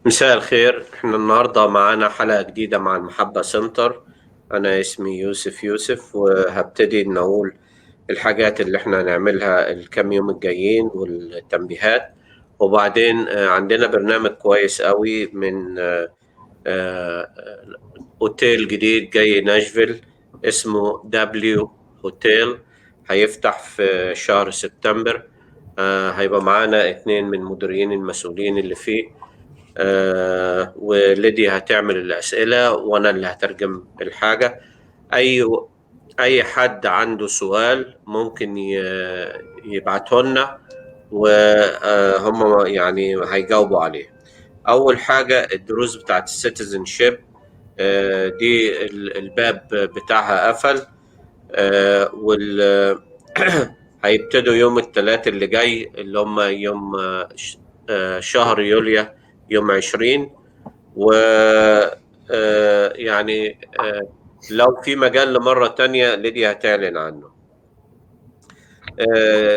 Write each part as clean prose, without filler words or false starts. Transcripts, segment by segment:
مساء الخير. احنا النهاردة معانا حلقة جديدة مع المحبة سنتر. أنا اسمي يوسف يوسف، وهبتدي نقول الحاجات اللي احنا هنعملها الكام يوم الجايين والتنبيهات. وبعدين عندنا برنامج كويس قوي من اوتيل جديد جاي ناشفيل اسمه W هوتيل، هيفتح في شهر سبتمبر. هيبقى معانا 2 من مديرين المسؤولين اللي فيه، وليديا هتعمل الأسئلة وأنا اللي هترجم الحاجة. أي حد عنده سؤال ممكن يبعته لنا، وهم يعني هيجاوبوا عليه. أول حاجة الدروس بتاعت السيتيزنشيب، دي الباب بتاعها قفل، هيبتدوا يوم الثلاث اللي جاي، اللي هم يوم شهر يوليو، يوم 20. و يعني لو في مجال لمرة تانية ليديا هتعلن عنه.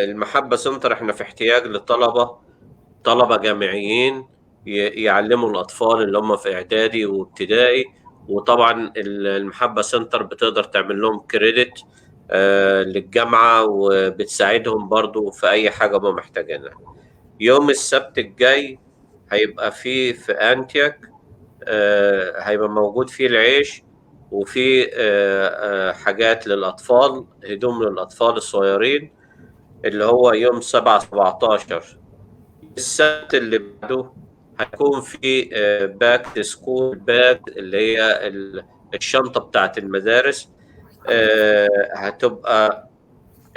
المحبة سنتر احنا في احتياج لطلبة جامعيين يعلموا الأطفال اللي هم في إعدادي وابتدائي. وطبعا المحبة سنتر بتقدر تعمل لهم كريدت للجامعة، وبتساعدهم برضو في أي حاجة هم محتاجينها. يوم السبت الجاي هيبقى في أنتياك، هيبقى موجود فيه العيش، وفي حاجات للأطفال، هدوم للأطفال الصغيرين، اللي هو يوم 7/17. السبت اللي بعده هيكون في باك سكول باك، اللي هي الشنطة بتاعت المدارس، هتبقى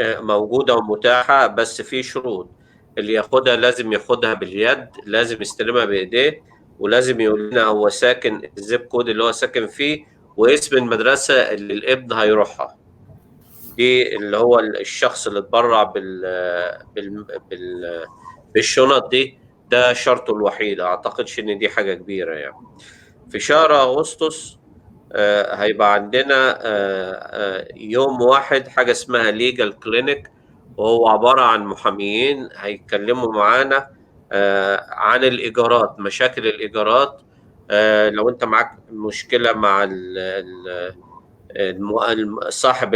موجودة ومتاحة، بس في شروط. اللي ياخدها لازم ياخدها باليد، لازم يستلمها بإيديه، ولازم يقول لنا هو ساكن الزيب كود اللي هو ساكن فيه، واسم المدرسة اللي الابن هيروحها. دي اللي هو الشخص اللي اتبرع بالشنط دي، ده شرطه الوحيد. اعتقدش ان دي حاجة كبيرة يعني. في شهر اغسطس هيبقى عندنا يوم واحد حاجة اسمها ليجال كلينيك، وهو عبارة عن محاميين هيتكلموا معانا عن الإيجارات، مشاكل الإيجارات. لو أنت معاك مشكلة مع صاحب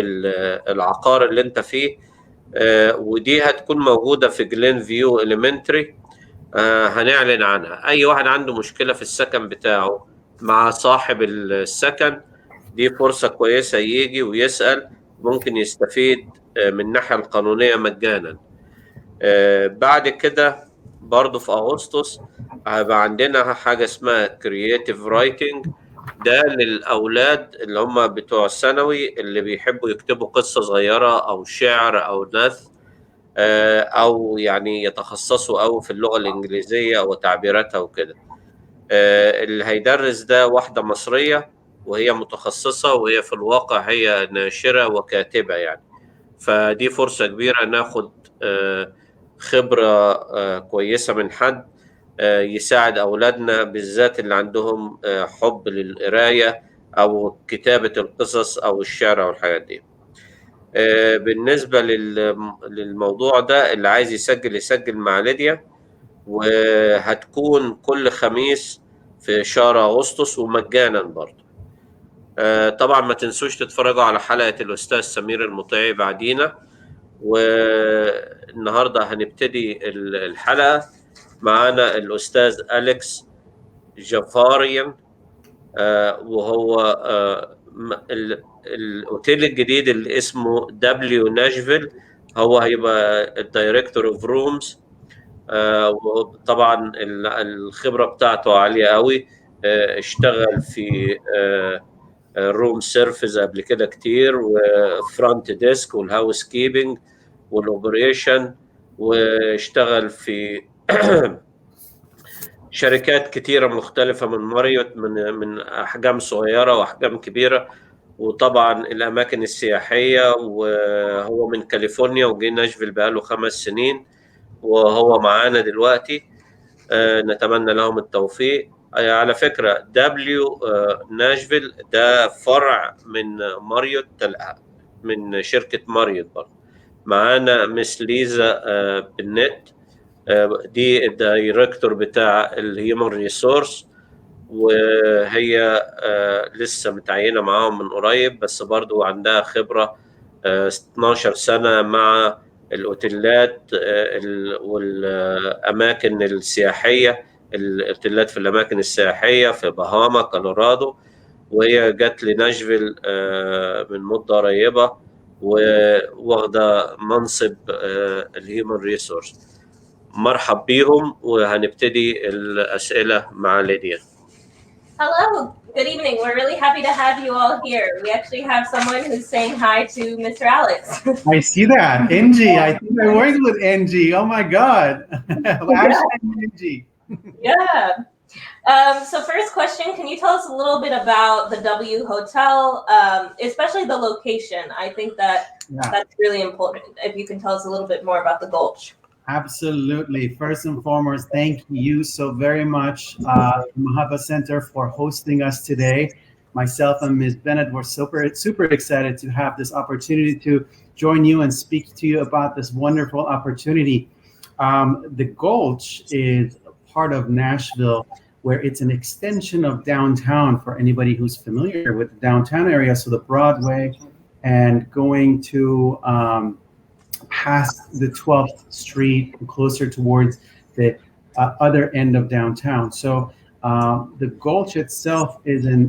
العقار اللي أنت فيه، ودي هتكون موجودة في جلين فيو إليمنتري. هنعلن عنها. أي واحد عنده مشكلة في السكن بتاعه مع صاحب السكن، دي فرصة كويسة يجي ويسأل، ممكن يستفيد من الناحية القانونية مجانا. بعد كده برضو في أغسطس هيبقى عندنا حاجة اسمها كرييتيف رايتنج، ده للأولاد اللي هم بتوع الثانوي اللي بيحبوا يكتبوا قصة صغيرة أو شعر أو نثر، أو يعني يتخصصوا أو في اللغة الإنجليزية وتعبيراتها وكده. اللي هيدرس ده واحدة مصرية، وهي متخصصة، وهي في الواقع هي ناشرة وكاتبة يعني. فدي فرصة كبيرة ناخد خبرة كويسة من حد يساعد أولادنا، بالذات اللي عندهم حب للقراية أو كتابة القصص أو الشعر أو الحاجات دي. بالنسبة للموضوع ده، اللي عايز يسجل مع ليديا، وهتكون كل خميس في شهر أغسطس ومجانا برضه. طبعا ما تنسوش تتفرجوا على حلقة الأستاذ سمير المطيعي بعدينا. والنهاردة هنبتدي الحلقة معانا الأستاذ أليكس جافاريان، وهو الأوتيل الجديد اللي اسمه W ناشفيل، هو هيبقى الدايركتور اوف رومز. وطبعا الخبرة بتاعته عالية قوي، اشتغل في روم سيرفيس قبل كده كتير، وفرونت ديسك والهاوس كيبنج والاوبريشن، واشتغل في شركات كتيرة مختلفة من ماريوت، من أحجام صغيرة وأحجام كبيرة، وطبعا الأماكن السياحية. وهو من كاليفورنيا وجي ناشفيل بقاله 5 سنين، وهو معانا دلوقتي. نتمنى لهم التوفيق. على فكرة W ناشفيل ده فرع من ماريوت من شركة ماريوت برضه. معانا مس ليزا بنت، دي الدايركتور بتاع الهيومن ريسورس، وهي لسه متعينة معاهم من قريب، بس برضو عندها خبرة 12 سنة مع الأوتيلات والأماكن السياحية، الأوتيلات في الأماكن السياحية في باهاما كولورادو، وهي جت لناشفيل من مدة قريبة وواخدة منصب الهيومن ريسورس. مرحب بيهم، وهنبتدي الأسئلة مع ليديا. Hello, good evening. We're really happy to have you all here. We actually have someone who's saying hi to Mr. Alex. I see that. Angie, I think I worked with Angie. Oh my God. Angie. Yeah. So first question, can you tell us a little bit about the W Hotel, especially the location? I think that's really important. If you can tell us a little bit more about the Gulch. Absolutely. First and foremost, thank you so very much, Elmahaba Center, for hosting us today. Myself and Ms. Bennett were super excited to have this opportunity to join you and speak to you about this wonderful opportunity. The Gulch is part of Nashville, where it's an extension of downtown for anybody who's familiar with the downtown area. So the Broadway and going to past the 12th Street, closer towards the other end of downtown. So the Gulch itself is an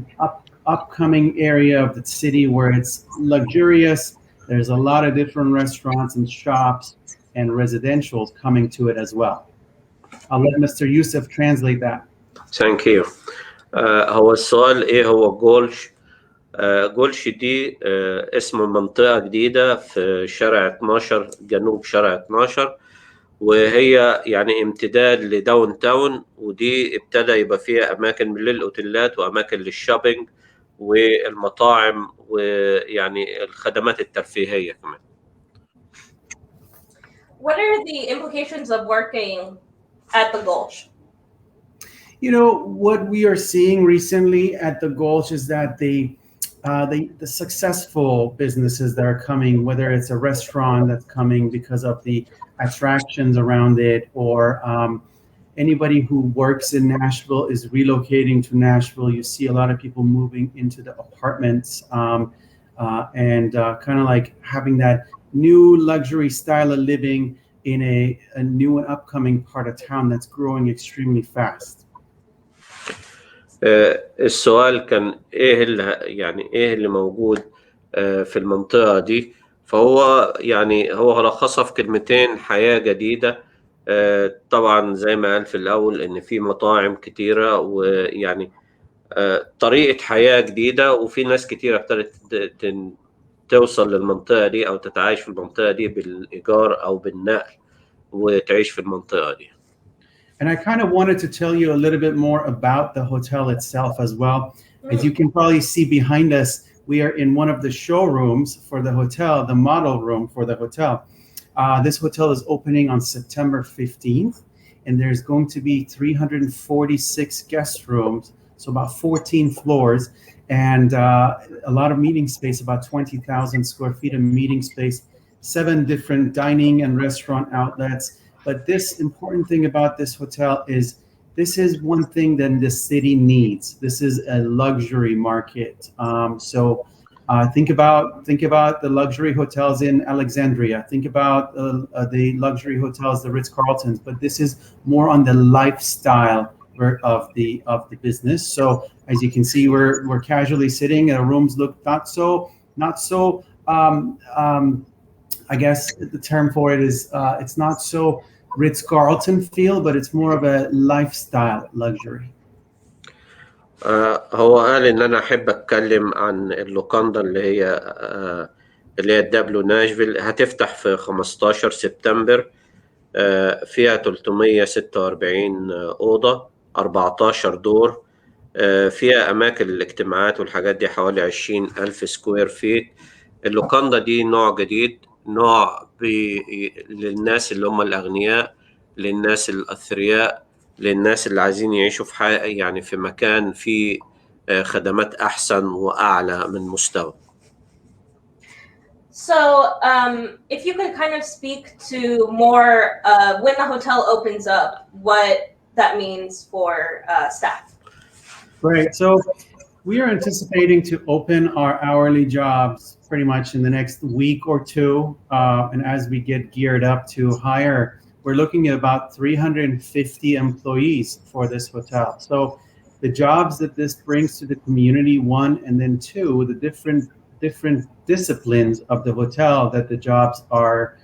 upcoming area of the city where it's luxurious. There's a lot of different restaurants and shops and residentials coming to it as well. I'll let Mr. Yousief translate that. Thank you. هو السؤال ايه هو جولش؟ جولش دي اسم منطقة جديدة في شارع 12، جنوب شارع 12، وهي يعني امتداد لداون تاون، ودي ابتدى يبقى فيها أماكن للأوتيلات وأماكن للشوبينج والمطاعم ويعني الخدمات الترفيهية كمان. What are the implications of working at the Gulch? You know, what we are seeing recently at the Gulch is that the successful businesses that are coming, whether it's a restaurant that's coming because of the attractions around it, or anybody who works in Nashville is relocating to Nashville. You see a lot of people moving into the apartments and kind of like having that new luxury style of living in a new and upcoming part of town that's growing extremely fast. السؤال كان ايه اللي موجود في المنطقة دي، فهو يعني هو لخصها في كلمتين: حياة جديدة. طبعا زي ما قال في الأول إن في مطاعم كتيرة، ويعني طريقة حياة جديدة، وفي ناس كتيرة ابتدت توصل للمنطقة دي أو تتعايش في المنطقة دي بالإيجار أو بالنقل وتعيش في المنطقة دي. And I kind of wanted to tell you a little bit more about the hotel itself as well. As you can probably see behind us, we are in one of the showrooms for the hotel, the model room for the hotel. This hotel is opening on September 15th, and there's going to be 346 guest rooms, so about 14 floors, and a lot of meeting space, about 20,000 square feet of meeting space, 7 different dining and restaurant outlets. But this important thing about this hotel is this is one thing that the city needs. This is a luxury market. Think about the luxury hotels in Alexandria. Think about the luxury hotels, the Ritz-Carltons. But this is more on the lifestyle of the business. So as you can see, we're casually sitting. Our rooms look not so. I guess the term for it is it's not so Ritz-Carlton feel, but it's more of a lifestyle luxury. هو قال إن أنا أحب أتكلم عن اللوكاندا اللي هي دبليو ناشفيل، هتفتح في 15 سبتمبر. فيها 346 أوضة، 14 دور. فيها أماكن الاجتماعات والحاجات دي حوالي 20,000 سكوير فيت. اللوكاندا دي نوع جديد، نوع للناس اللي هم الأغنياء، للناس الأثرياء، للناس اللي عايزين يعيشوا يعني في مكان فيه خدمات أحسن وأعلى من مستوى. So if you could kind of speak to more when the hotel opens up, what that means for staff. Right. So we are anticipating to open our hourly jobs pretty much in the next week or two. And as we get geared up to hire, we're looking at about 350 employees for this hotel. So the jobs that this brings to the community, one, and then two, the different disciplines of the hotel that the jobs are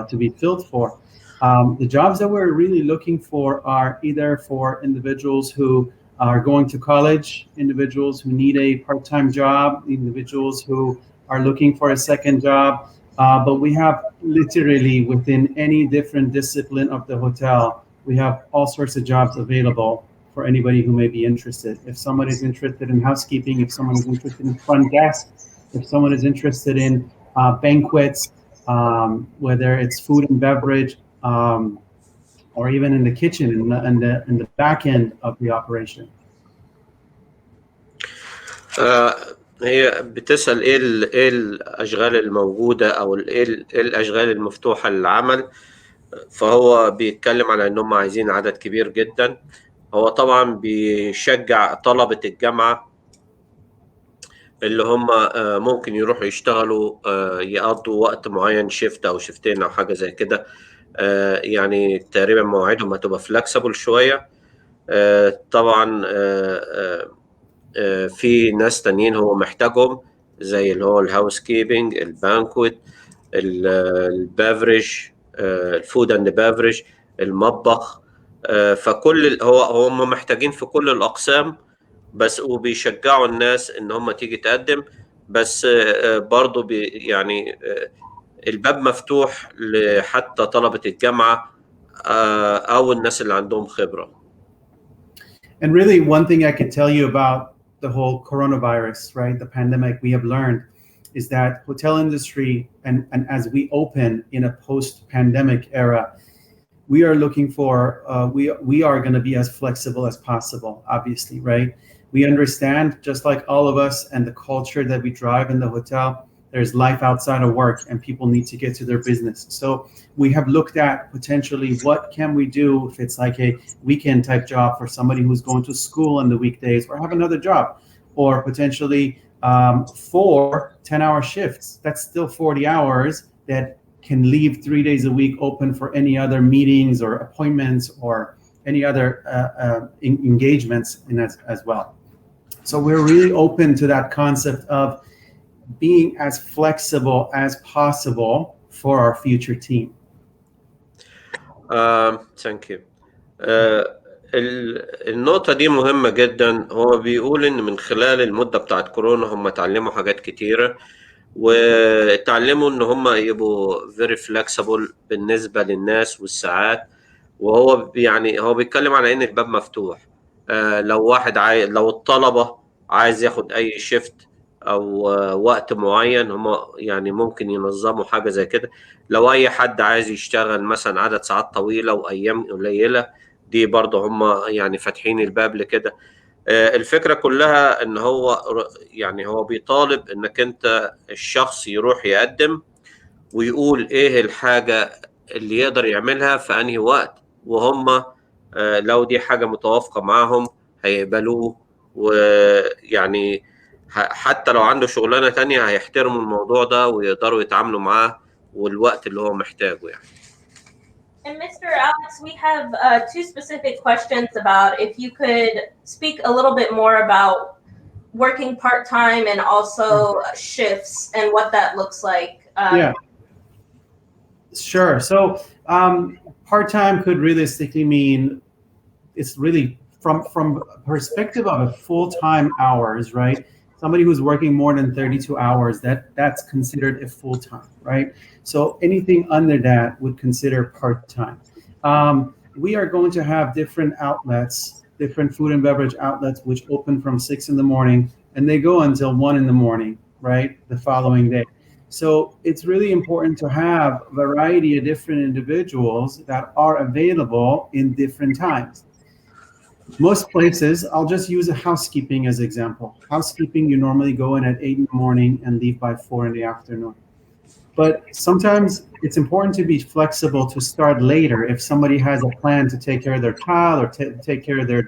to be filled for. The jobs that we're really looking for are either for individuals who are going to college, individuals who need a part-time job, individuals who are looking for a second job. But we have literally within any different discipline of the hotel, we have all sorts of jobs available for anybody who may be interested. If someone is interested in housekeeping, if someone is interested in front desk, if someone is interested in banquets, whether it's food and beverage, or even in the kitchen, in the back end of the operation. هي بتسأل ايه الاشغال الموجودة او ايه الاشغال المفتوحة للعمل. فهو بيتكلم على انهم عايزين عدد كبير جدا. هو طبعا بيشجع طلبة الجامعة اللي هم ممكن يروحوا يشتغلوا يقضوا وقت معين، شيفت او شيفتين او حاجة زي كده. يعني تقريبا مواعيدهم هتبقى فلكسبل شوية. طبعا في ناس تانيين هو محتاجهم زي اللي هو الهاوس كيبنج، البانكويت، البافريج، الفود اند بافريج، المطبخ. فكل هم محتاجين في كل الأقسام، بس وبيشجعوا الناس ان هم تيجي تقدم. بس برضو يعني الباب مفتوح لحتى طلبة الجامعة أو الناس اللي عندهم خبرة. And really, one thing I could tell you about the whole coronavirus, right, the pandemic, we have learned is that hotel industry, and as we open in a post-pandemic era, we are looking for, we are going to be as flexible as possible, obviously, right? We understand, just like all of us and the culture that we drive in the hotel, there's life outside of work and people need to get to their business. So we have looked at potentially what can we do if it's like a weekend type job for somebody who's going to school on the weekdays or have another job, or potentially 4 10-hour shifts. That's still 40 hours that can leave 3 days a week open for any other meetings or appointments or any other engagements as well. So we're really open to that concept of being as flexible as possible for our future team. Thank you. النقطة دي مهمة جدا. هو بيقول إن من خلال المدة بتاعت كورونا هم اتعلموا حاجات كتيرة، واتعلموا إن هم يبقوا very flexible بالنسبة للناس والساعات. وهو يعني هو بيتكلم على إن الباب مفتوح. لو واحد لو الطلبة عايز ياخد أي شيفت أو وقت معين، هم يعني ممكن ينظموا حاجة زي كده. لو أي حد عايز يشتغل مثلا عدد ساعات طويلة وأيام قليلة، دي برضه هم يعني فاتحين الباب لكده. الفكرة كلها إن هو يعني هو بيطالب إنك أنت الشخص يروح يقدم ويقول إيه الحاجة اللي يقدر يعملها في أنهي وقت، وهم لو دي حاجة متوافقة معاهم هيقبلوه. ويعني حتى لو عنده شغلانة تانية هيحترموا الموضوع ده ويقدروا يتعاملوا معاه والوقت اللي هو محتاجه يعني. And Mr. Alex, we have 2 specific questions about if you could speak a little bit more about working part-time and also shifts and what that looks like. Yeah. Sure. So part-time could realistically mean it's really from perspective of a full-time hours, right? Somebody who's working more than 32 hours, that's considered a full-time, right? So anything under that would consider part-time. We are going to have different outlets, different food and beverage outlets, which open from 6 in the morning and they go until 1 in the morning, right? The following day. So it's really important to have a variety of different individuals that are available in different times. Most places, I'll just use a housekeeping as example. Housekeeping, you normally go in at 8 in the morning and leave by 4 in the afternoon. But sometimes it's important to be flexible to start later if somebody has a plan to take care of their child or take care of their,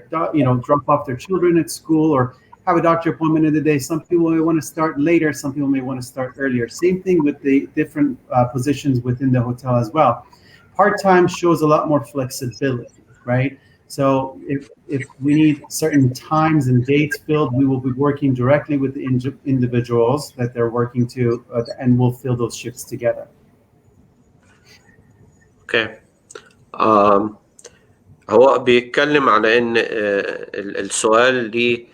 drop off their children at school or have a doctor appointment in the day. Some people may want to start later. Some people may want to start earlier. Same thing with the different positions within the hotel as well. Part-time shows a lot more flexibility, right? So if we need certain times and dates filled, we will be working directly with the individuals that they're working to, and we'll fill those shifts together. اوكي. هو بيتكلم على ان السؤال دي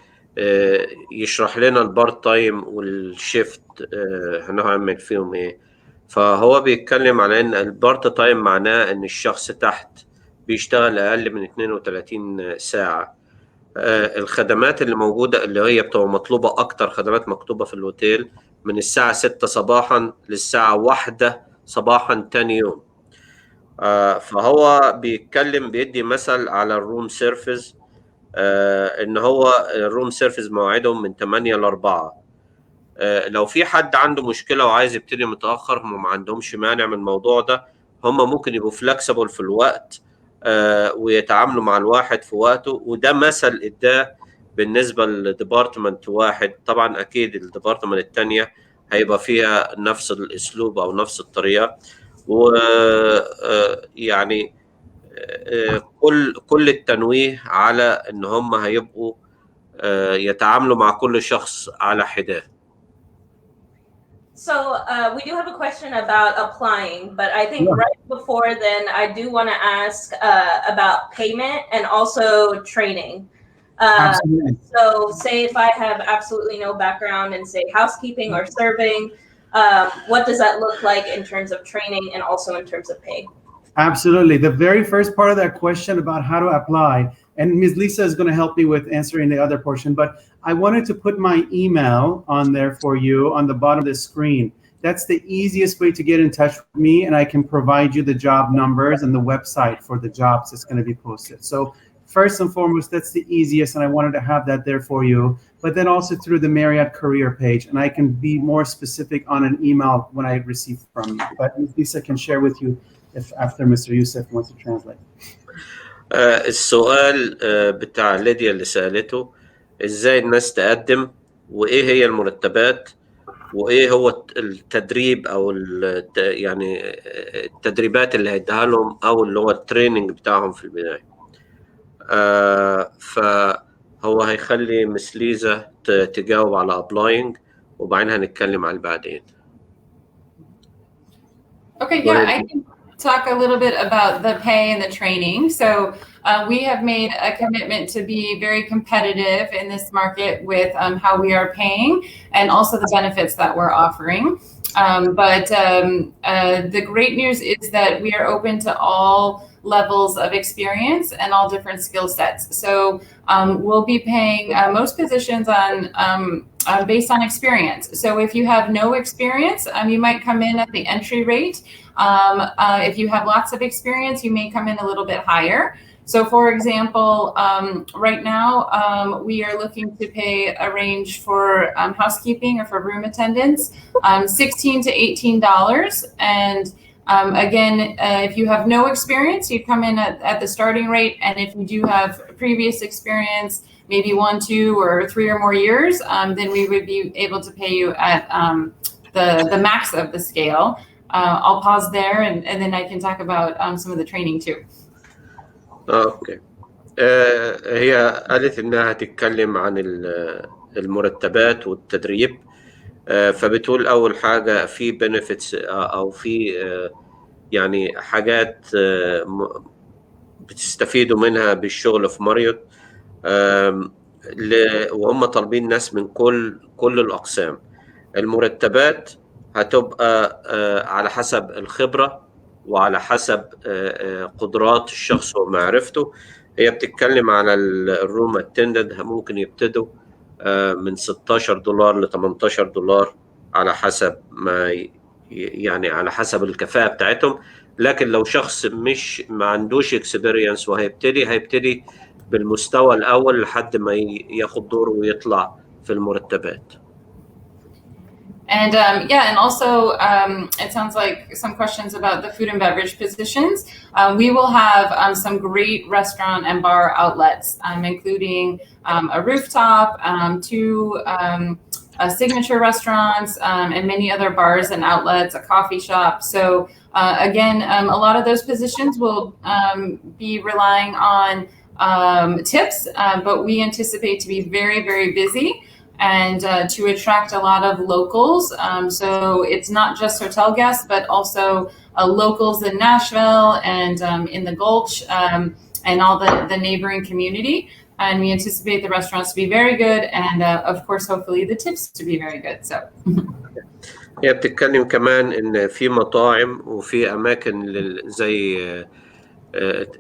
يشرح لنا البارت تايم والشيفت هنعمل فيهم ايه. فهو بيتكلم على ان البارت تايم معناه ان الشخص تحت بيشتغل اقل من 32 ساعة. الخدمات اللي موجودة اللي هي بتبقى مطلوبة اكتر خدمات مكتوبة في الهوتيل من الساعة 6 صباحا للساعة 1 صباحا تاني يوم. فهو بيتكلم بيدي مثل على الروم سيرفيس، ان هو الروم سيرفيس مواعيدهم من 8 ل 4. لو في حد عنده مشكلة وعايز يبتدي متأخر، هم ما عندهمش مانع من الموضوع ده. هم ممكن يبقوا فلكسبل في الوقت ويتعاملوا مع الواحد في وقته. وده مثل اداه بالنسبة لديبارتمنت واحد. طبعا اكيد الديبارتمنت التانية هيبقى فيها نفس الاسلوب او نفس الطريقة. ويعني كل التنويه على ان هم هيبقوا يتعاملوا مع كل شخص على حدة. So we do have a question about applying, but I think right before then, I do want to ask about payment and also training. So say if I have absolutely no background in say housekeeping or serving, what does that look like in terms of training and also in terms of pay? Absolutely. The very first part of that question about how to apply, and Ms. Lisa is going to help me with answering the other portion, but I wanted to put my email on there for you on the bottom of the screen. That's the easiest way to get in touch with me, and I can provide you the job numbers and the website for the jobs that's going to be posted. So first and foremost, that's the easiest, and I wanted to have that there for you, but then also through the Marriott career page, and I can be more specific on an email when I receive from you. But Ms. Lisa can share with you if after Mr. Yousief wants to translate. السؤال بتاع ليديا اللي سألته ازاي الناس تقدم وايه هي المرتبات وايه هو التدريب او يعني التدريبات اللي هيديها لهم او اللي هو التريننج بتاعهم في البداية. فهو هيخلي مس ليزا تجاوب على ابلاينج وبعدين هنتكلم على بعدين. Okay, yeah, I can talk a little bit about the pay and the training. So we have made a commitment to be very competitive in this market with how we are paying and also the benefits that we're offering. But the great news is that we are open to all levels of experience and all different skill sets. So we'll be paying most positions on based on experience. So if you have no experience, you might come in at the entry rate. If you have lots of experience, you may come in a little bit higher. So for example, right now, we are looking to pay a range for housekeeping or for room attendants, $16 to $18. And again, if you have no experience, you come in at the starting rate. And if you do have previous experience, maybe 1, 2, or 3 or more years, then we would be able to pay you at the max of the scale. I'll pause there and then I can talk about some of the training too. اوكي. هي قالت انها هتتكلم عن المرتبات والتدريب. فبتقول اول حاجة في benefits او في يعني حاجات بتستفيدوا منها بالشغل في ماريوت، وهم طالبين ناس من كل الأقسام. المرتبات هتبقى على حسب الخبرة وعلى حسب قدرات الشخص ومعرفته. هي بتتكلم على الروم اتندنت ممكن يبتدوا من $16 ل $18 على حسب ما يعني على حسب الكفاءة بتاعتهم. لكن لو شخص ما عندوش اكسبيرينس هيبتدي بالمستوى الأول لحد ما ياخد دوره ويطلع في المرتبات. And and also it sounds like some questions about the food and beverage positions. We will have some great restaurant and bar outlets, including a rooftop, 2 signature restaurants, and many other bars and outlets, a coffee shop. So again, a lot of those positions will be relying on tips, but we anticipate to be very, very busy and to attract a lot of locals. So it's not just hotel guests, but also locals in Nashville and in the Gulch and all the neighboring community. And we anticipate the restaurants to be very good, and of course, hopefully, the tips to be very good. So. هي بتتكلم كمان إن في مطاعم وفي أماكن زي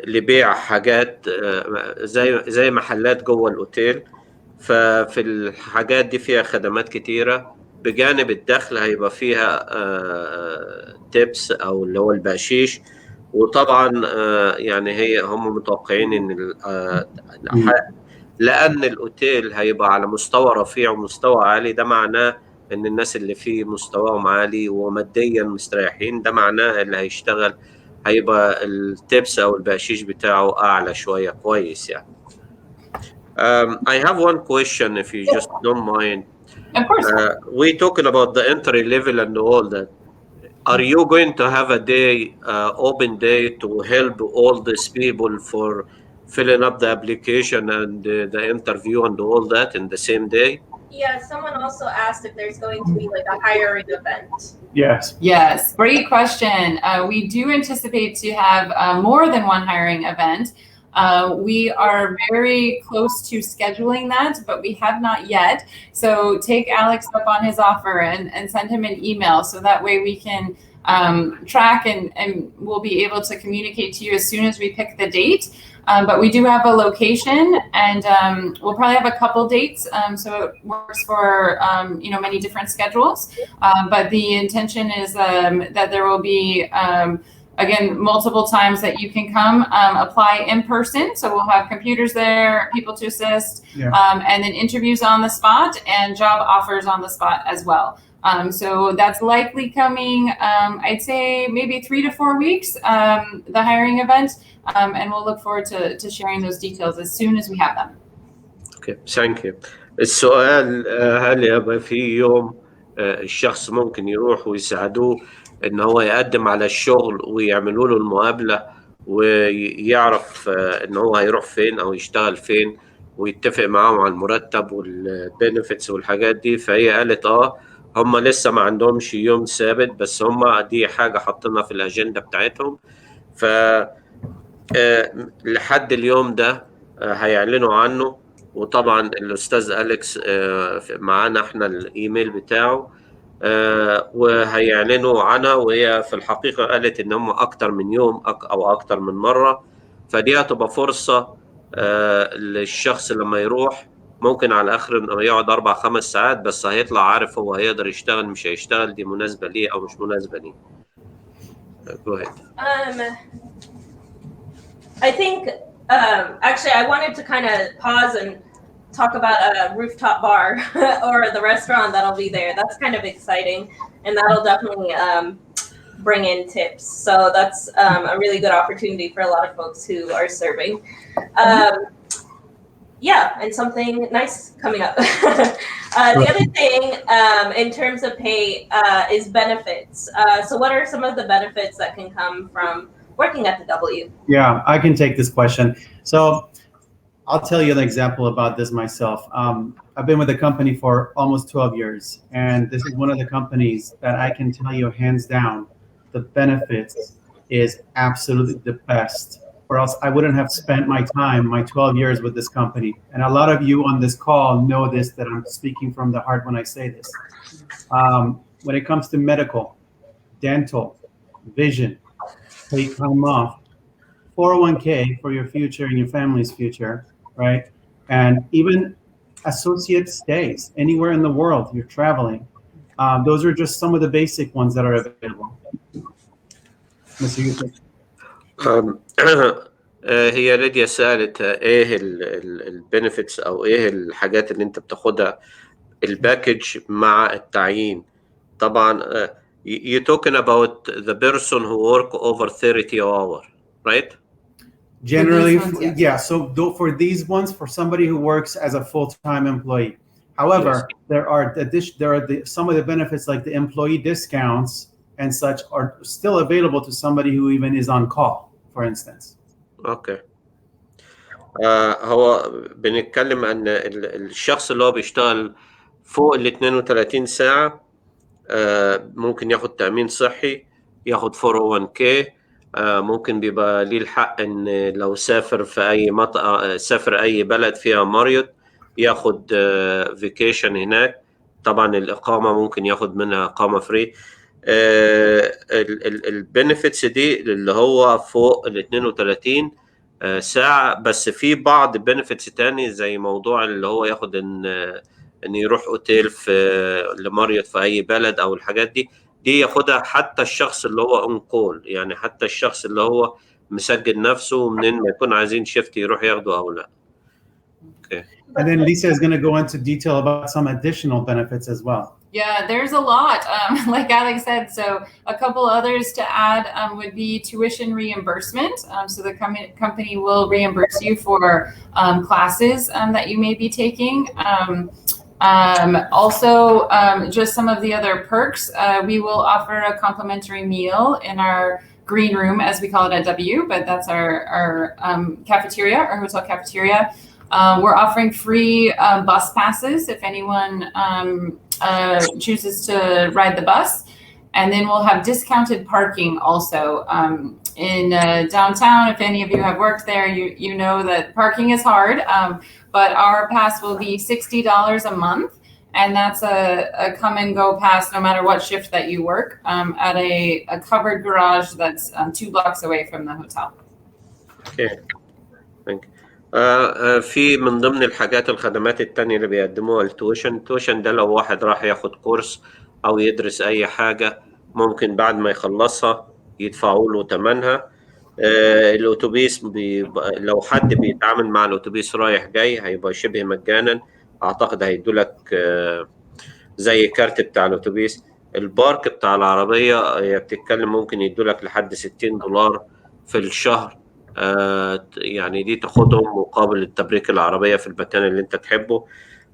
لبيع حاجات زي محلات جوه الأوتيل. ففي الحاجات دي فيها خدمات كتيرة، بجانب الدخل هيبقى فيها تيبس أو اللي هو البقشيش. وطبعا يعني هم متوقعين إن لأن الأوتيل هيبقى على مستوى رفيع ومستوى عالي، ده معناه إن الناس اللي فيه مستواهم عالي وماديا مستريحين، ده معناه اللي هيشتغل هيبقى التيبس أو البقشيش بتاعه أعلى شوية كويس يعني. I have one question, if you just don't mind. Of course. We talking about the entry level and all that. Are you going to have a day, open day, to help all these people for filling up the application and the interview and all that in the same day? Yeah, someone also asked if there's going to be like a hiring event. Yes, great question. We do anticipate to have more than one hiring event. We are very close to scheduling that, but we have not yet. So take Alex up on his offer and send him an email, so that way we can track and we'll be able to communicate to you as soon as we pick the date. But we do have a location, and we'll probably have a couple dates, so it works for many different schedules. But the intention is that there will be again multiple times that you can come apply in person. So we'll have computers there, people to assist, and then interviews on the spot and job offers on the spot as well. So that's likely coming, I'd say maybe 3 to 4 weeks, the hiring event. And we'll look forward to sharing those details as soon as we have them. Okay, thank you. السؤال هل يبقى في يوم الشخص ممكن يروح ويساعدوه إن هو يقدم على الشغل ويعملوا له المقابلة ويعرف إن هو هيروح فين أو يشتغل فين ويتفق معاهم على المرتب والبينيفيتس والحاجات دي؟ فهي قالت هم لسه ما عندهمش يوم ثابت، بس هم دي حاجة حاطينها في الأجندة بتاعتهم. ف لحد اليوم ده هيعلنوا عنه. وطبعا الأستاذ أليكس معانا احنا الإيميل بتاعه، وهيعلنوا عنها. وهي في الحقيقة قالت إن هم أكتر من يوم أو أكتر من مرة. فدي هتبقى فرصة للشخص لما يروح ممكن على آخر إنه يقعد 4-5 ساعات، بس هيطلع عارف هو هيقدر يشتغل مش هيشتغل، دي مناسبة ليه أو مش مناسبة ليه. Go ahead. I think actually I wanted to kind of pause and talk about a rooftop bar or the restaurant that'll be there. That's kind of exciting, and that'll definitely bring in tips. So that's a really good opportunity for a lot of folks who are serving. And something nice coming up. The other thing in terms of pay is benefits. So what are some of the benefits that can come from working at the W? Yeah, I can take this question. So I'll tell you an example about this myself. I've been with the company for almost 12 years, and this is one of the companies that I can tell you hands down, the benefits is absolutely the best, or else I wouldn't have spent my time, my 12 years with this company. And a lot of you on this call know this, that I'm speaking from the heart when I say this. When it comes to medical, dental, vision, take time off, 401k for your future and your family's future, right? And even associate stays anywhere in the world you're traveling. Those are just some of the basic ones that are available. Mr. Yousief. هي ليديا سألت ايه البنفيتس او ايه الحاجات اللي انت بتاخدها الباكج مع التعيين. طبعا you're talking about the person who work over 30 hours, right? Generally, ones, yeah. So for these ones, for somebody who works as a full-time employee. However, Yes. there are some of the benefits like the employee discounts and such are still available to somebody who even is on call, for instance. اوكي. هو بنتكلم ان الشخص اللي هو بيشتغل فوق ال 32 ساعة ممكن ياخد تأمين صحي، ياخد 401k، ممكن بيبقى ليه الحق ان لو سافر في اي سافر اي بلد فيها ماريوت ياخد فيكيشن هناك. طبعا الإقامة ممكن ياخد منها إقامة فري. البنفيتس دي اللي هو فوق ال 32 ساعة. بس في بعض بنفيتس تاني زي موضوع اللي هو ياخد ان يروح اوتيل في لماريوت في اي بلد او الحاجات دي ياخدها حتى الشخص اللي هو اون كول، يعني حتى الشخص اللي هو مسجل نفسه منين ما يكون عايزين شيفت يروح ياخده او لا. Okay. And then Lisa is going to go into detail about some additional benefits as well. Yeah, there's a lot. Like Alex said, so a couple others to add would be tuition reimbursement. So the company will reimburse you for classes that you may be taking. Also, just some of the other perks, we will offer a complimentary meal in our green room, as we call it at W, but that's our cafeteria, our hotel cafeteria. We're offering free bus passes if anyone chooses to ride the bus. And then we'll have discounted parking also in downtown. If any of you have worked there, you know that parking is hard, but our pass will be $60 a month. And that's a come and go pass no matter what shift that you work at a covered garage that's 2 blocks away from the hotel. Okay, thank you. في من ضمن الحاجات الخدمات التانية اللي بيقدموها التويشن ده لو واحد راح ياخد كورس أو يدرس أي حاجة ممكن بعد ما يخلصها يدفعوا له تمنها. الأتوبيس لو حد بيتعامل مع الأتوبيس رايح جاي هيبقى شبه مجانا. أعتقد هيدولك زي كارت بتاع الأتوبيس. البارك بتاع العربية هي بتتكلم ممكن يدولك لحد $60 في الشهر. يعني دي تاخدهم مقابل التبريك العربية في المكان اللي انت تحبه.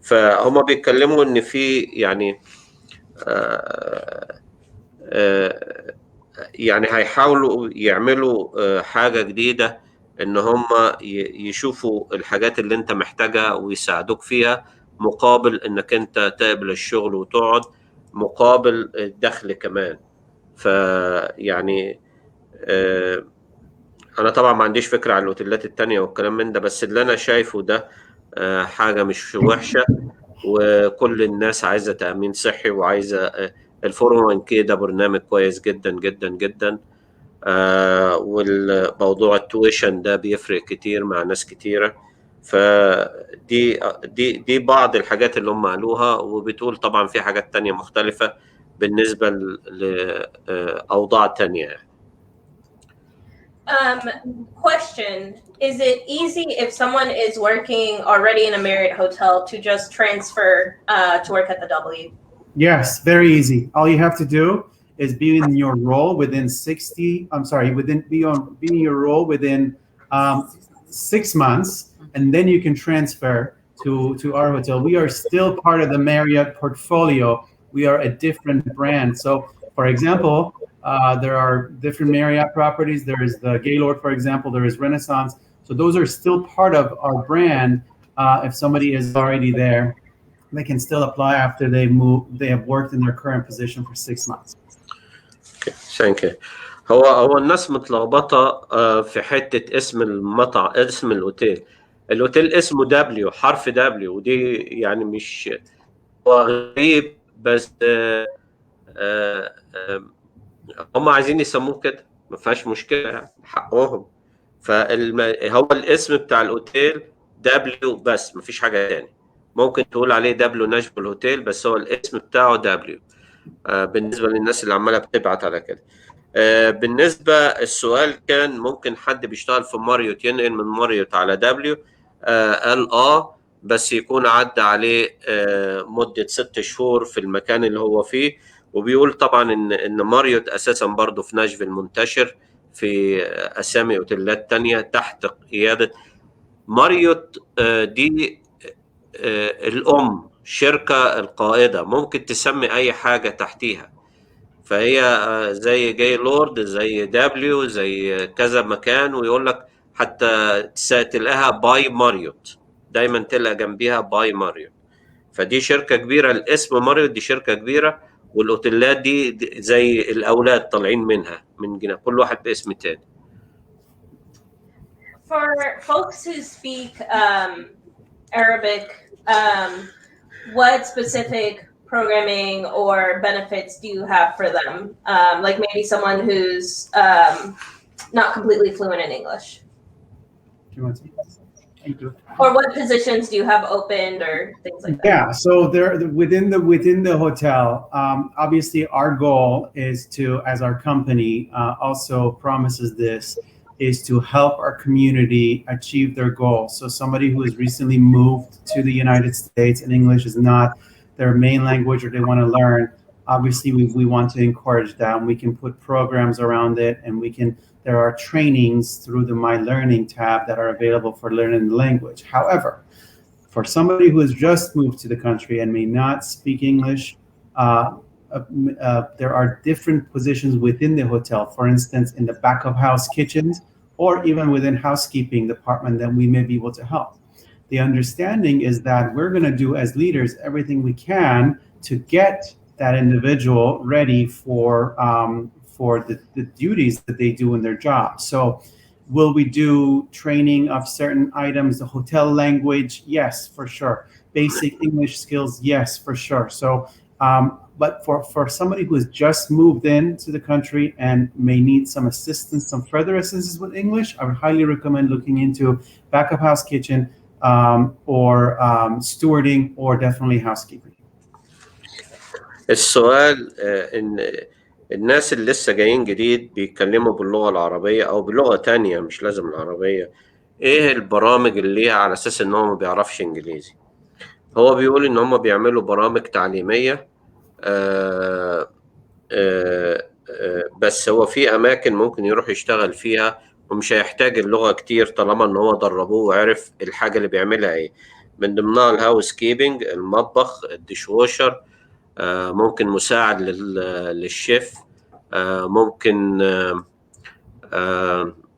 فهم بيتكلموا ان في يعني يعني هيحاولوا يعملوا حاجة جديدة ان هم يشوفوا الحاجات اللي انت محتاجها ويساعدوك فيها مقابل انك انت تقبل الشغل وتقعد مقابل الدخل كمان. فيعني أنا طبعا ما عنديش فكرة عن الأوتيلات التانية والكلام من ده، بس اللي أنا شايفه ده حاجة مش وحشة. وكل الناس عايزة تأمين صحي وعايزة ال 401k ده برنامج كويس جدا جدا جدا. والموضوع التويشن ده بيفرق كتير مع ناس كتيرة. فدي بعض الحاجات اللي هم قالوها، وبتقول طبعا في حاجات تانية مختلفة بالنسبة لأوضاع تانية. Question, is it easy if someone is working already in a Marriott hotel to just transfer to work at the W? Yes, very easy. All you have to do is be in your role within be in your role within 6 months, and then you can transfer to our hotel. We are still part of the Marriott portfolio. We are a different brand. So, for example, there are different Marriott properties. There is the Gaylord, for example. There is Renaissance. So those are still part of our brand. If somebody is already there, they can still apply after they have worked in their current position for 6 months. Okay, thank you. هو الناس متلخبطة في حتة اسم المطعم، اسم الأوتيل. الأوتيل اسمه دبليو، حرف دبليو، ودي يعني مش غريب، بس هم عايزين يسموه كده، ما فيهاش مشكلة يعني، حقهم. فهو الاسم بتاع الأوتيل دبليو بس، ما فيش حاجة تاني. ممكن تقول عليه دبليو ناشفيل هوتيل، بس هو الاسم بتاعه دبليو. بالنسبة للناس اللي عمالة بتبعت على كده. بالنسبة السؤال كان ممكن حد بيشتغل في ماريوت ينقل من ماريوت على دبليو. قال بس يكون عدى عليه مدة 6 شهور في المكان اللي هو فيه، وبيقول طبعا ان ماريوت اساسا برضه في ناشفيل منتشر في اسامي اوتيلات تانية تحت قيادة ماريوت. دي الام شركة القائدة، ممكن تسمي اي حاجة تحتيها، فهي زي جاي لورد، زي دبليو، زي كذا مكان، ويقول لك حتى تلاقيها باي ماريوت، دايما تلقى جنبيها باي ماريوت. فدي شركة كبيرة، الاسم ماريوت دي شركة كبيرة، والاوتيلات دي زي الاولاد طالعين منها من جنة، كل واحد باسم تاني. For folks who speak Arabic, what specific programming or benefits do you have for them? Like maybe someone who's not completely fluent in English. Do you want to say that? Thank you. Or what positions do you have opened or things like that? Yeah, so there within the hotel, obviously our goal is to, as our company also promises this, is to help our community achieve their goals. So somebody who has recently moved to the United States and English is not their main language or they want to learn, obviously we want to encourage that, and we can put programs around it, and there are trainings through the My Learning tab that are available for learning the language. However, for somebody who has just moved to the country and may not speak English, there are different positions within the hotel. For instance, in the back of house kitchens, or even within housekeeping department, that we may be able to help. The understanding is that we're going to do as leaders everything we can to get that individual ready for the duties that they do in their job. So will we do training of certain items, the hotel language? Yes, for sure. Basic English skills? Yes, for sure. So, but for somebody who has just moved into the country and may need some assistance, some further assistance with English, I would highly recommend looking into back of house kitchen, or stewarding, or definitely housekeeping. السؤال ان الناس اللي لسه جايين جديد بيتكلموا باللغة العربية او بلغة تانية مش لازم العربية، ايه البرامج اللي ليها على اساس ان هو ما بيعرفش انجليزي؟ هو بيقول ان هم بيعملوا برامج تعليمية، بس هو في اماكن ممكن يروح يشتغل فيها ومش هيحتاج اللغة كتير طالما ان هو دربوه وعرف الحاجة اللي بيعملها ايه. من ضمنها الهاوس كيبنج، المطبخ، الديش ووشر، ممكن مساعد للشيف، ممكن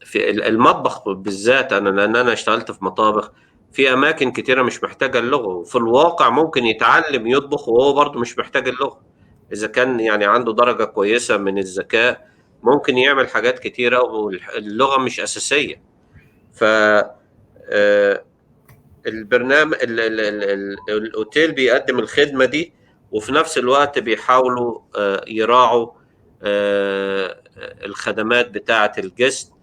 في المطبخ بالذات. لان انا اشتغلت في مطابخ، في اماكن كتيرة مش محتاجة اللغة، وفي الواقع ممكن يتعلم يطبخ وهو برضه مش محتاج اللغة. اذا كان يعني عنده درجة كويسة من الذكاء ممكن يعمل حاجات كتيرة واللغة مش اساسية. ف البرنامج الاوتيل بيقدم الخدمة دي، وفي نفس الوقت بيحاولوا يراعوا الخدمات بتاعة الجست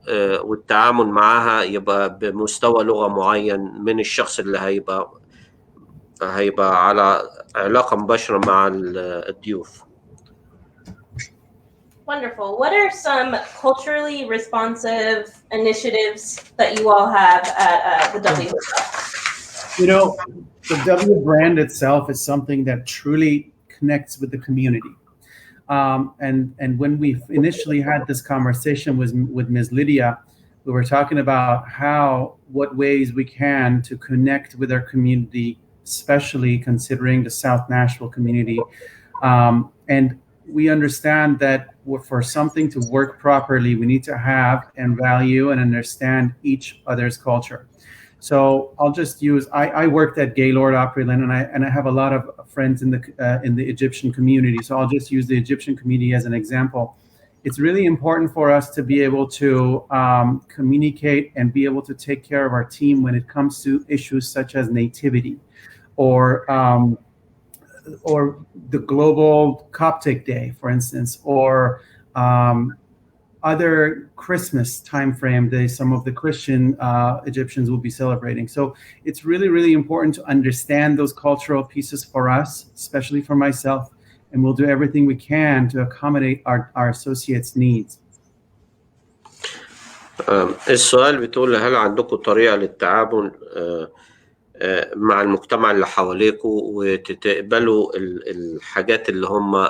والتعامل معها يبقى بمستوى لغة معين من الشخص اللي هيبقى على علاقة مباشرة مع الضيوف. Wonderfw. What are some culturally responsive initiatives that you all have at the W Hotel? You know, the W brand itself is something that truly connects with the community. And when we initially had this conversation with Ms. Lydia, we were talking about what ways we can to connect with our community, especially considering the South Nashville community. And we understand that for something to work properly, we need to have and value and understand each other's culture. So I'll just use, I worked at Gaylord Opryland, and I have a lot of friends in the Egyptian community. So I'll just use the Egyptian community as an example. It's really important for us to be able to communicate and be able to take care of our team when it comes to issues such as nativity, or the global Coptic Day, for instance, or other Christmas timeframe days some of the Christian Egyptians will be celebrating. So it's really, really important to understand those cultural pieces for us, especially for myself, and we'll do everything we can to accommodate our associates' needs. السؤال بتقول هل عندكم طريقة للتعامل مع المجتمع اللي حواليكوا وتقبلوا الحاجات اللي هم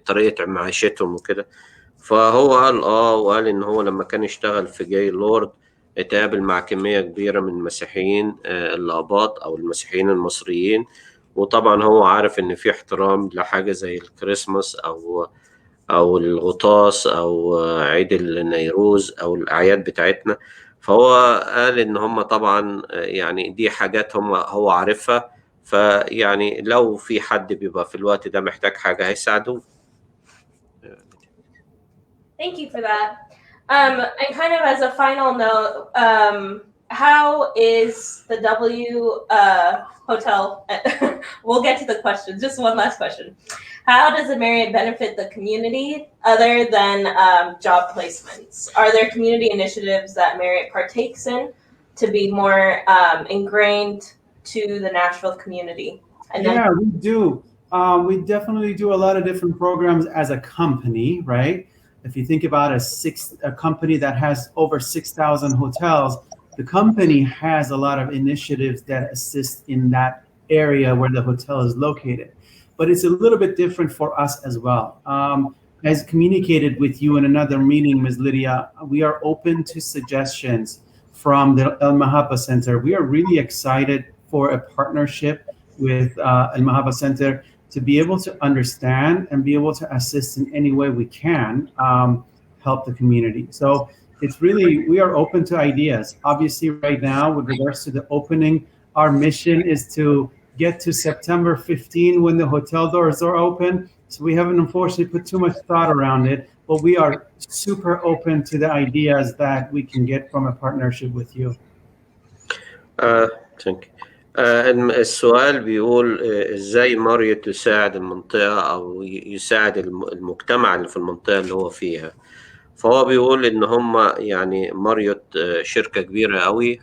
طريقة معيشتهم وكده. فهو قال وقال ان هو لما كان يشتغل في جاي لورد اتقابل مع كمية كبيرة من المسيحيين الآباط او المسيحيين المصريين، وطبعا هو عارف ان في احترام لحاجة زي الكريسماس او الغطاس او عيد النيروز او الاعياد بتاعتنا. فهو قال ان هم طبعا يعني دي حاجات هو عارفها، فيعني لو في حد بيبقى في الوقت ده محتاج حاجة هيساعدوه. Thank you for that. And kind of as a final note, how is the W Hotel? We'll get to the questions. Just one last question. How does the Marriott benefit the community other than job placements? Are there community initiatives that Marriott partakes in to be more ingrained to the Nashville community? And yeah, we do. We definitely do a lot of different programs as a company, right? If you think about a company that has over 6,000 hotels, the company has a lot of initiatives that assist in that area where the hotel is located. But it's a little bit different for us as well. As communicated with you in another meeting, Ms. Lydia, we are open to suggestions from the Elmahaba Center. We are really excited for a partnership with Elmahaba Center to be able to understand and be able to assist in any way we can help the community. So it's really, we are open to ideas. Obviously right now, with regards to the opening, our mission is to get to September 15 when the hotel doors are open. So we haven't unfortunately put too much thought around it, but we are super open to the ideas that we can get from a partnership with you. Thank you. السؤال بيقول ازاي ماريوت يساعد المنطقة او يساعد المجتمع اللي في المنطقة اللي هو فيها. فهو بيقول ان هم يعني ماريوت شركة كبيرة قوي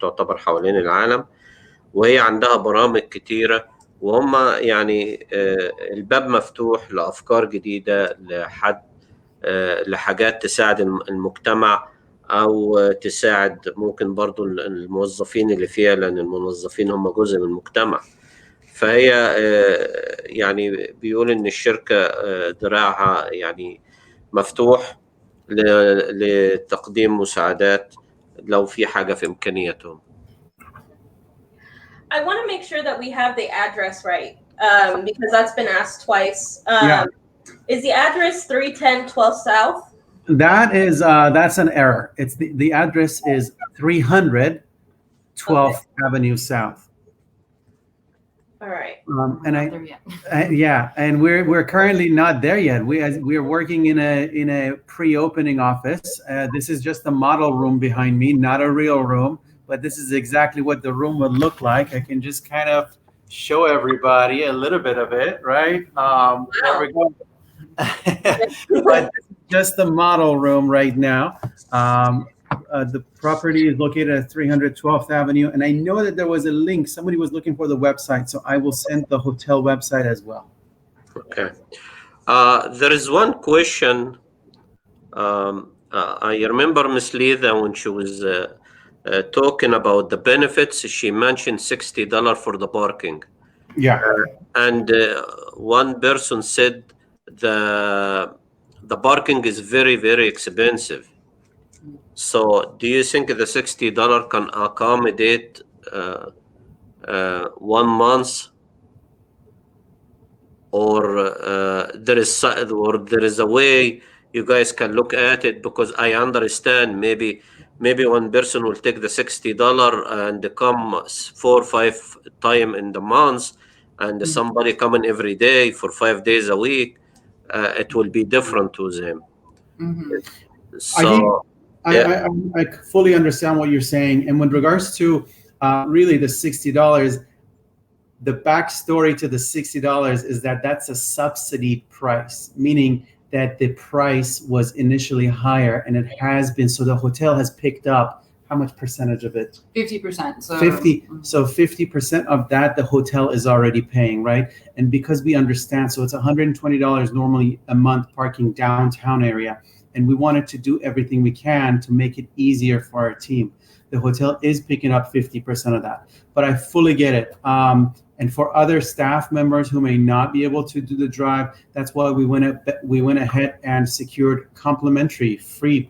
تعتبر حوالين العالم، وهي عندها برامج كتيرة، وهم يعني الباب مفتوح لأفكار جديدة لحاجات تساعد المجتمع أو تساعد ممكن برضو الموظفين اللي فيها، لأن الموظفين هم جزء من المجتمع. فهي يعني بيقول إن الشركة دراعها يعني مفتوح لتقديم مساعدات لو في حاجة في إمكانياتهم. I want to make sure that we have the address right, because that's been asked twice. Is the address 310 12th South? That is that's an error. It's the address is 300 12th Avenue South. All right. And we're currently not there yet. We're working in a pre-opening office. This is just a model room behind me, not a real room, but this is exactly what the room would look like. I can just kind of show everybody a little bit of it, right? There we go. But just the model room right now. The property is located at 312th Avenue, and I know that there was a link. Somebody was looking for the website, so I will send the hotel website as well. Okay. There is one question. I remember Ms. Lida when she was talking about the benefits. She mentioned $60 for the parking. Yeah. And one person said the parking is very, very expensive. So do you think the $60 can accommodate 1 month, or there is a way you guys can look at it? Because I understand maybe one person will take the $60 and come 4 or 5 times in the month, and somebody coming every day for 5 days a week, it will be different to them. Mm-hmm. So I fully understand what you're saying. And with regards to really the $60, the backstory to the $60 is that that's a subsidy price, meaning that the price was initially higher, and it has been, so the hotel has picked up how much percentage of it? 50%. So 50% of that the hotel is already paying, right? And because we understand, so it's $120 normally a month parking downtown area. and we wanted to do everything we can to make it easier for our team. The hotel is picking up 50% of that, but I fully get it. And for other staff members who may not be able to do the drive, that's why we went ahead and secured complimentary free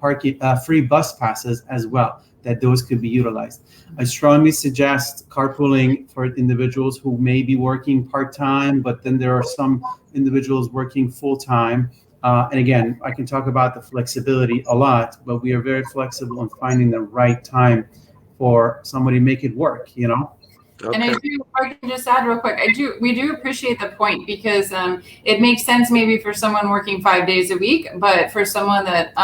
bus passes as well, that those could be utilized. I strongly suggest carpooling for individuals who may be working part-time, but then there are some individuals working full-time. And again, I can talk about the flexibility a lot, but we are very flexible in finding the right time for somebody to make it work, you know? Okay. And if I can just add real quick, we do appreciate the point, because it makes sense maybe for someone working 5 days a week, but for someone that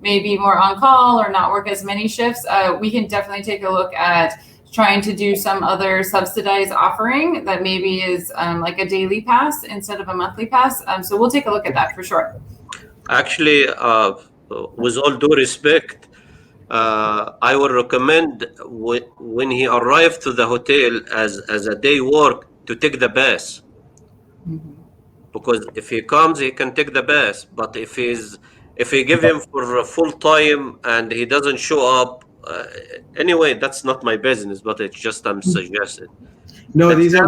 may be more on call or not work as many shifts, we can definitely take a look at trying to do some other subsidized offering that maybe is like a daily pass instead of a monthly pass. So we'll take a look at that for sure. Actually, with all due respect, I would recommend when he arrived to the hotel as a day work to take the bus. Mm-hmm. Because if he comes, he can take the bus. But if we give him for full time and he doesn't show up, anyway, that's not my business. But it's just I'm suggesting. No, these are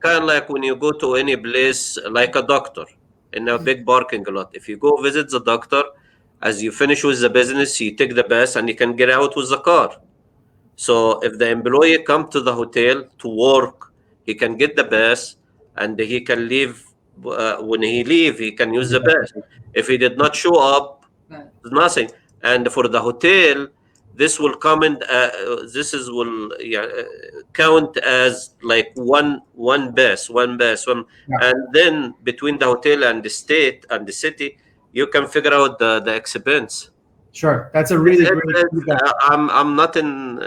kind of like when you go to any place, like a doctor in a big parking lot. If you go visit the doctor, as you finish with the business, you take the bus and you can get out with the car. So if the employee come to the hotel to work, he can get the bus and he can leave. When he leave, he can use the bus. If he did not show up, nothing. And for the hotel, this will come in. Count as like one bus, and then between the hotel and the state and the city, you can figure out the expense. Sure, that's a really great. I'm not in.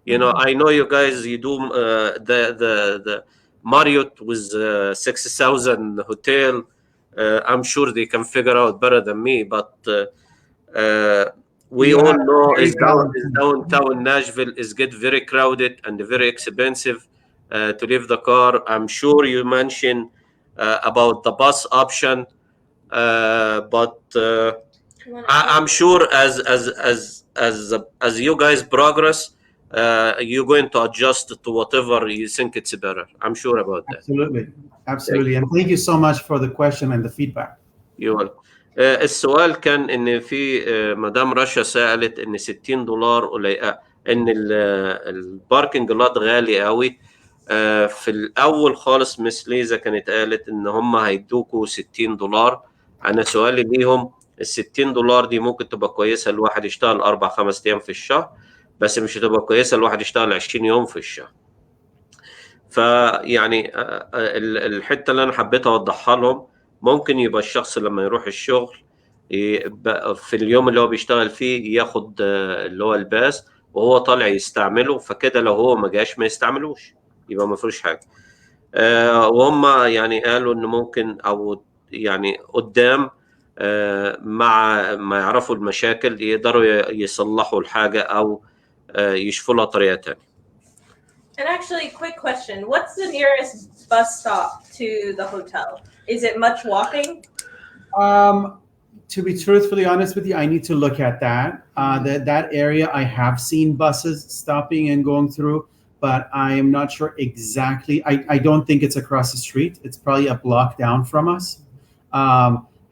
I know you guys. You do the Marriott with 6,000 hotel. I'm sure they can figure out better than me, but we all know is downtown Nashville is get very crowded and very expensive to leave the car. I'm sure you mentioned about the bus option, but I'm sure as you guys progress, you're going to adjust to whatever you think it's better. I'm sure about that. Absolutely. And thank you so much for the question and the feedback. You're welcome. السؤال كان ان في مدام رشا سألت ان $60 قليل، ان الباركنج لوت غالي قوي. في الاول خالص مس ليزا كانت قالت ان هم هيدوكوا $60. انا سؤالي ليهم $60 دي ممكن تبقى كويسه الواحد يشتغل 4-5 ايام في الشهر، بس مش هتبقى كويسه الواحد يشتغل 20 يوم في الشهر. فيعني الحته اللي انا حبيت اوضحها لهم، ممكن يبقى الشخص لما يروح الشغل في اليوم اللي هو بيشتغل فيه ياخد اللي هو الباس وهو طالع يستعمله، فكده لو هو ما جاش ما يستعملوش، يبقى ما فيهوش حاجه. وهم يعني قالوا ان ممكن او يعني قدام مع ما يعرفوا المشاكل يقدروا يصلحوا الحاجه او يشوفوا لها طريقه ثانيه. And actually, quick question: what's the nearest bus stop to the hotel? Is it much walking? To be truthfully honest with you, I need to look at that. That area, I have seen buses stopping and going through, but I am not sure exactly. I don't think it's across the street. It's probably a block down from us.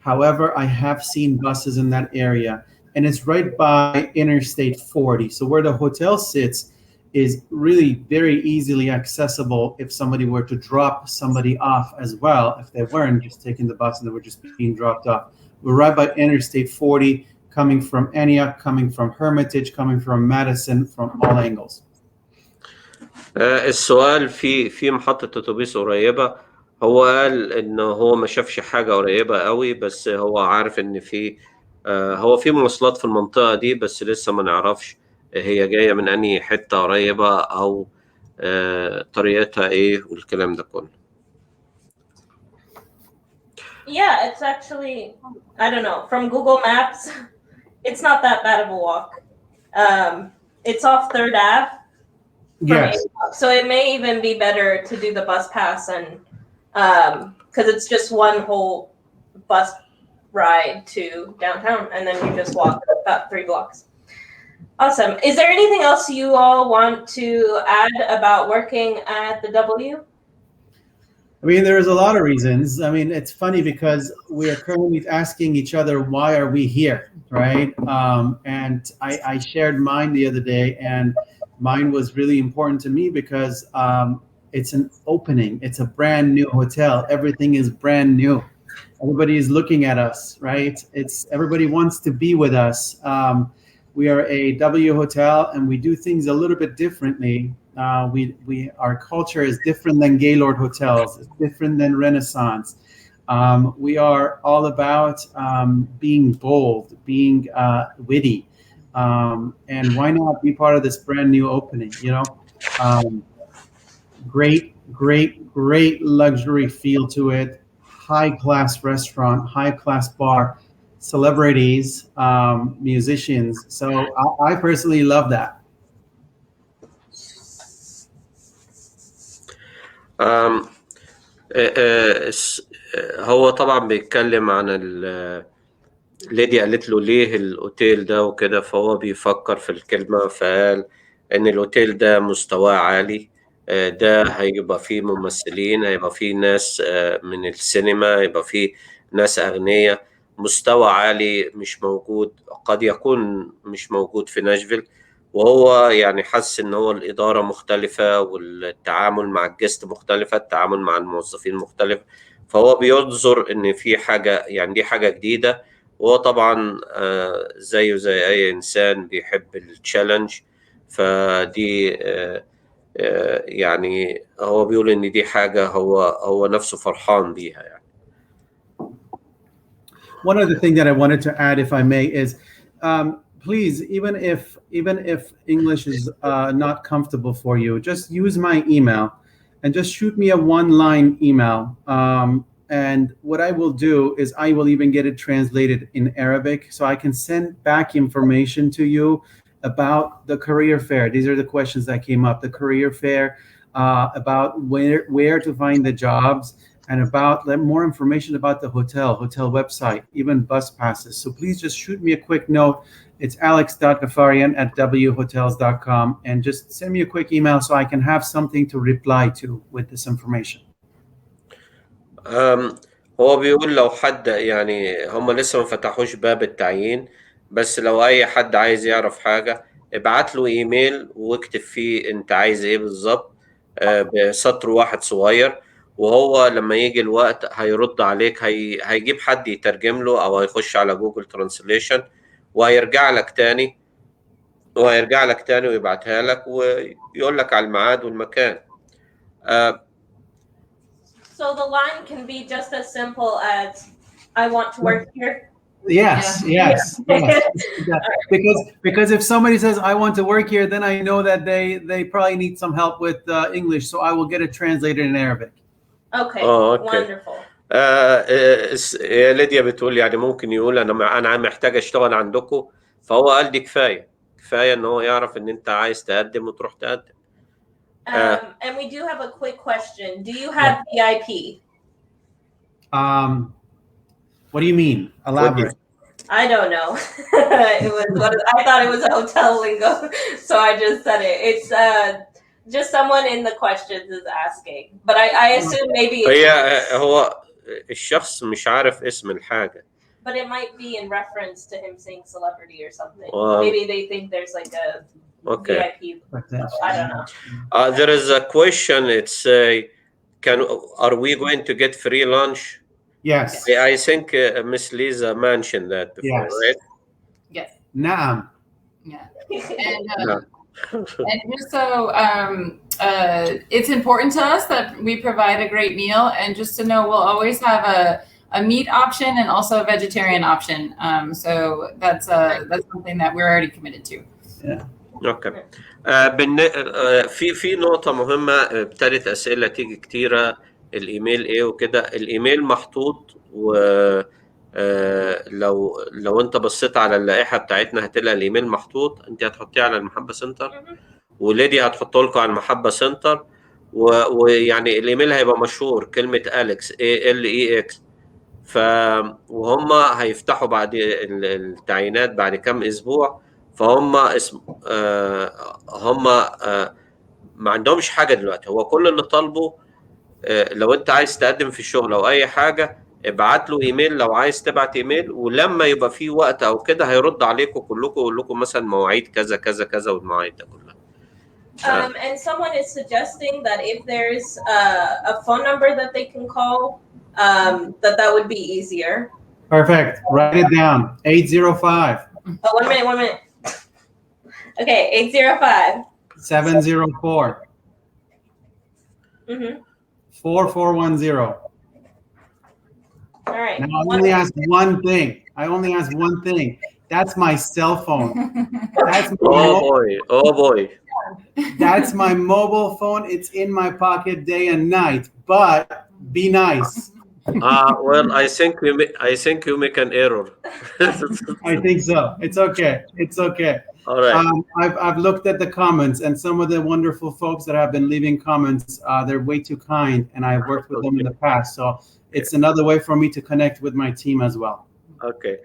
However, I have seen buses in that area, and it's right by Interstate 40. So where the hotel sits is really very easily accessible if somebody were to drop somebody off as well, if they weren't just taking the bus and they were just being dropped off. We're right by Interstate 40, coming from Antioch, coming from Hermitage, coming from Madison, from all angles. السؤال في محطة أتوبيس قريبة، هو قال إنه هو ما شافش حاجة قريبة قوي، بس هو عارف إن هو في مواصلات في المنطقة دي، بس لسه ما نعرفش هي جاية من أنهي حتة قريبة أو طريقتها إيه والكلام ده كله. Yeah, it's actually, I don't know, from Google Maps, it's not that bad of a walk. It's off 3rd Ave. Yes. So it may even be better to do the bus pass, and because it's just one whole bus ride to downtown, and then you just walk about 3 blocks. Awesome. Is there anything else you all want to add about working at the W? I mean, there's a lot of reasons. I mean, it's funny because we are currently asking each other, why are we here, right? And I shared mine the other day, and mine was really important to me because it's an opening. It's a brand new hotel. Everything is brand new. Everybody is looking at us, right? Everybody wants to be with us. We are a W hotel, and we do things a little bit differently. Our culture is different than Gaylord hotels. It's different than Renaissance. We are all about being bold, being witty, and why not be part of this brand new opening? You know, great luxury feel to it. High class restaurant, high class bar, celebrities, musicians. So I personally love that. هو طبعا بيتكلم عن ليدي قالت له ليه الاوتيل ده وكده، فهو بيفكر في الكلمة، فقال ان الاوتيل ده مستواه عالي، ده هيبقى فيه ممثلين، هيبقى فيه ناس من السينما، هيبقى فيه ناس أغنياء، مستوى عالي مش موجود، قد يكون مش موجود في ناشفيل. وهو يعني حس ان هو الإدارة مختلفة، والتعامل مع الجست مختلفة، التعامل مع الموظفين مختلف، فهو بينظر ان في حاجة، يعني دي حاجة جديدة. وهو طبعا زيه زي اي انسان بيحب التشالنج، فدي يعني هو بيقول ان دي حاجة هو نفسه فرحان بيها يعني. One other thing that I wanted to add, if I may, is please, even if English is not comfortable for you, just use my email and just shoot me a one-line email. And what I will do is I will even get it translated in Arabic, so I can send back information to you about the career fair. These are the questions that came up. The career fair, about where to find the jobs, and about more information about the hotel website, even bus passes. So please just shoot me a quick note. It's alex.ghaffarian@whotels.com, and just send me a quick email so I can have something to reply to with this information. هو بيقول لو حد، يعني هم لسه ما فتحوش باب التعيين، بس لو اي حد عايز يعرف حاجة ابعت له ايميل واكتب فيه انت عايز ايه بالظبط، بسطر واحد صغير، وهو لما يجي الوقت هيرد عليك، هيجيب حد يترجم له، او هيخش على جوجل ترانسليشن وهيرجع لك تاني ويبعتها لك ويقول لك على الميعاد والمكان. So the line can be just as simple as I want to work here. Yes. Because if somebody says I want to work here, then I know that they probably need some help with English, so I will get it translated in Arabic. Okay. Wonderful. ليديا بتقول يعني ممكن يقول انا محتاج اشتغل عندكم، فهو قال دي كفايه ان هو يعرف ان انت عايز تقدم وتروح تقدم. And we do have a quick question. Do you have VIP? What do you mean? Elaborate. I don't know. I thought it was a hotel lingo, so I just said it. It's just someone in the questions is asking, but I assume maybe هو الشخص مش عارف اسم الحاجة. But it might be in reference to him saying celebrity or something. Maybe they think there's like a VIP. I don't know. There is a question. It's are we going to get free lunch? Yes. I think Miss Lisa mentioned that before, right? Yes. Naam. Yeah. And just so it's important to us that we provide a great meal, and just to know we'll always have a meat option and also a vegetarian option. So that's something that we're already committed to. Yeah. اوكي. في نقطة مهمة، ابتدت أسئلة تيجي كتيرة، الإيميل إيه وكده. الإيميل محطوط، و لو أنت بصيت على اللائحة بتاعتنا هتلاقي الإيميل محطوط. أنت هتحطيه على المحبة سنتر، وليدي هتحطه لكم على المحبة سنتر، ويعني الإيميل هيبقى مشهور كلمة أليكس ALEX. وهم هيفتحوا بعد التعيينات بعد كام اسبوع، فهم اسم هم ما عندهمش حاجه دلوقتي. هو كل اللي طالبه لو انت عايز تقدم في الشغل او اي حاجه ابعت له ايميل، لو عايز تبعت ايميل، ولما يبقى في وقت او كده هيرد عليكم كلكم ويقول لكم مثلا مواعيد كذا كذا كذا والمواعيد ده كلها. And someone is suggesting that if there's a phone number that they can call, that would be easier. Perfect. Write it down. 805. Oh, 1 minute. Okay, 805. 704. 4410. All right. Now, I only ask one thing. That's my cell phone. Oh boy. That's my mobile phone. It's in my pocket day and night. But be nice. Well, I think you make an error. I think so. It's okay. All right. I've looked at the comments, and some of the wonderful folks that have been leaving comments, they're way too kind, and I've worked with them in the past. So it's another way for me to connect with my team as well. Okay.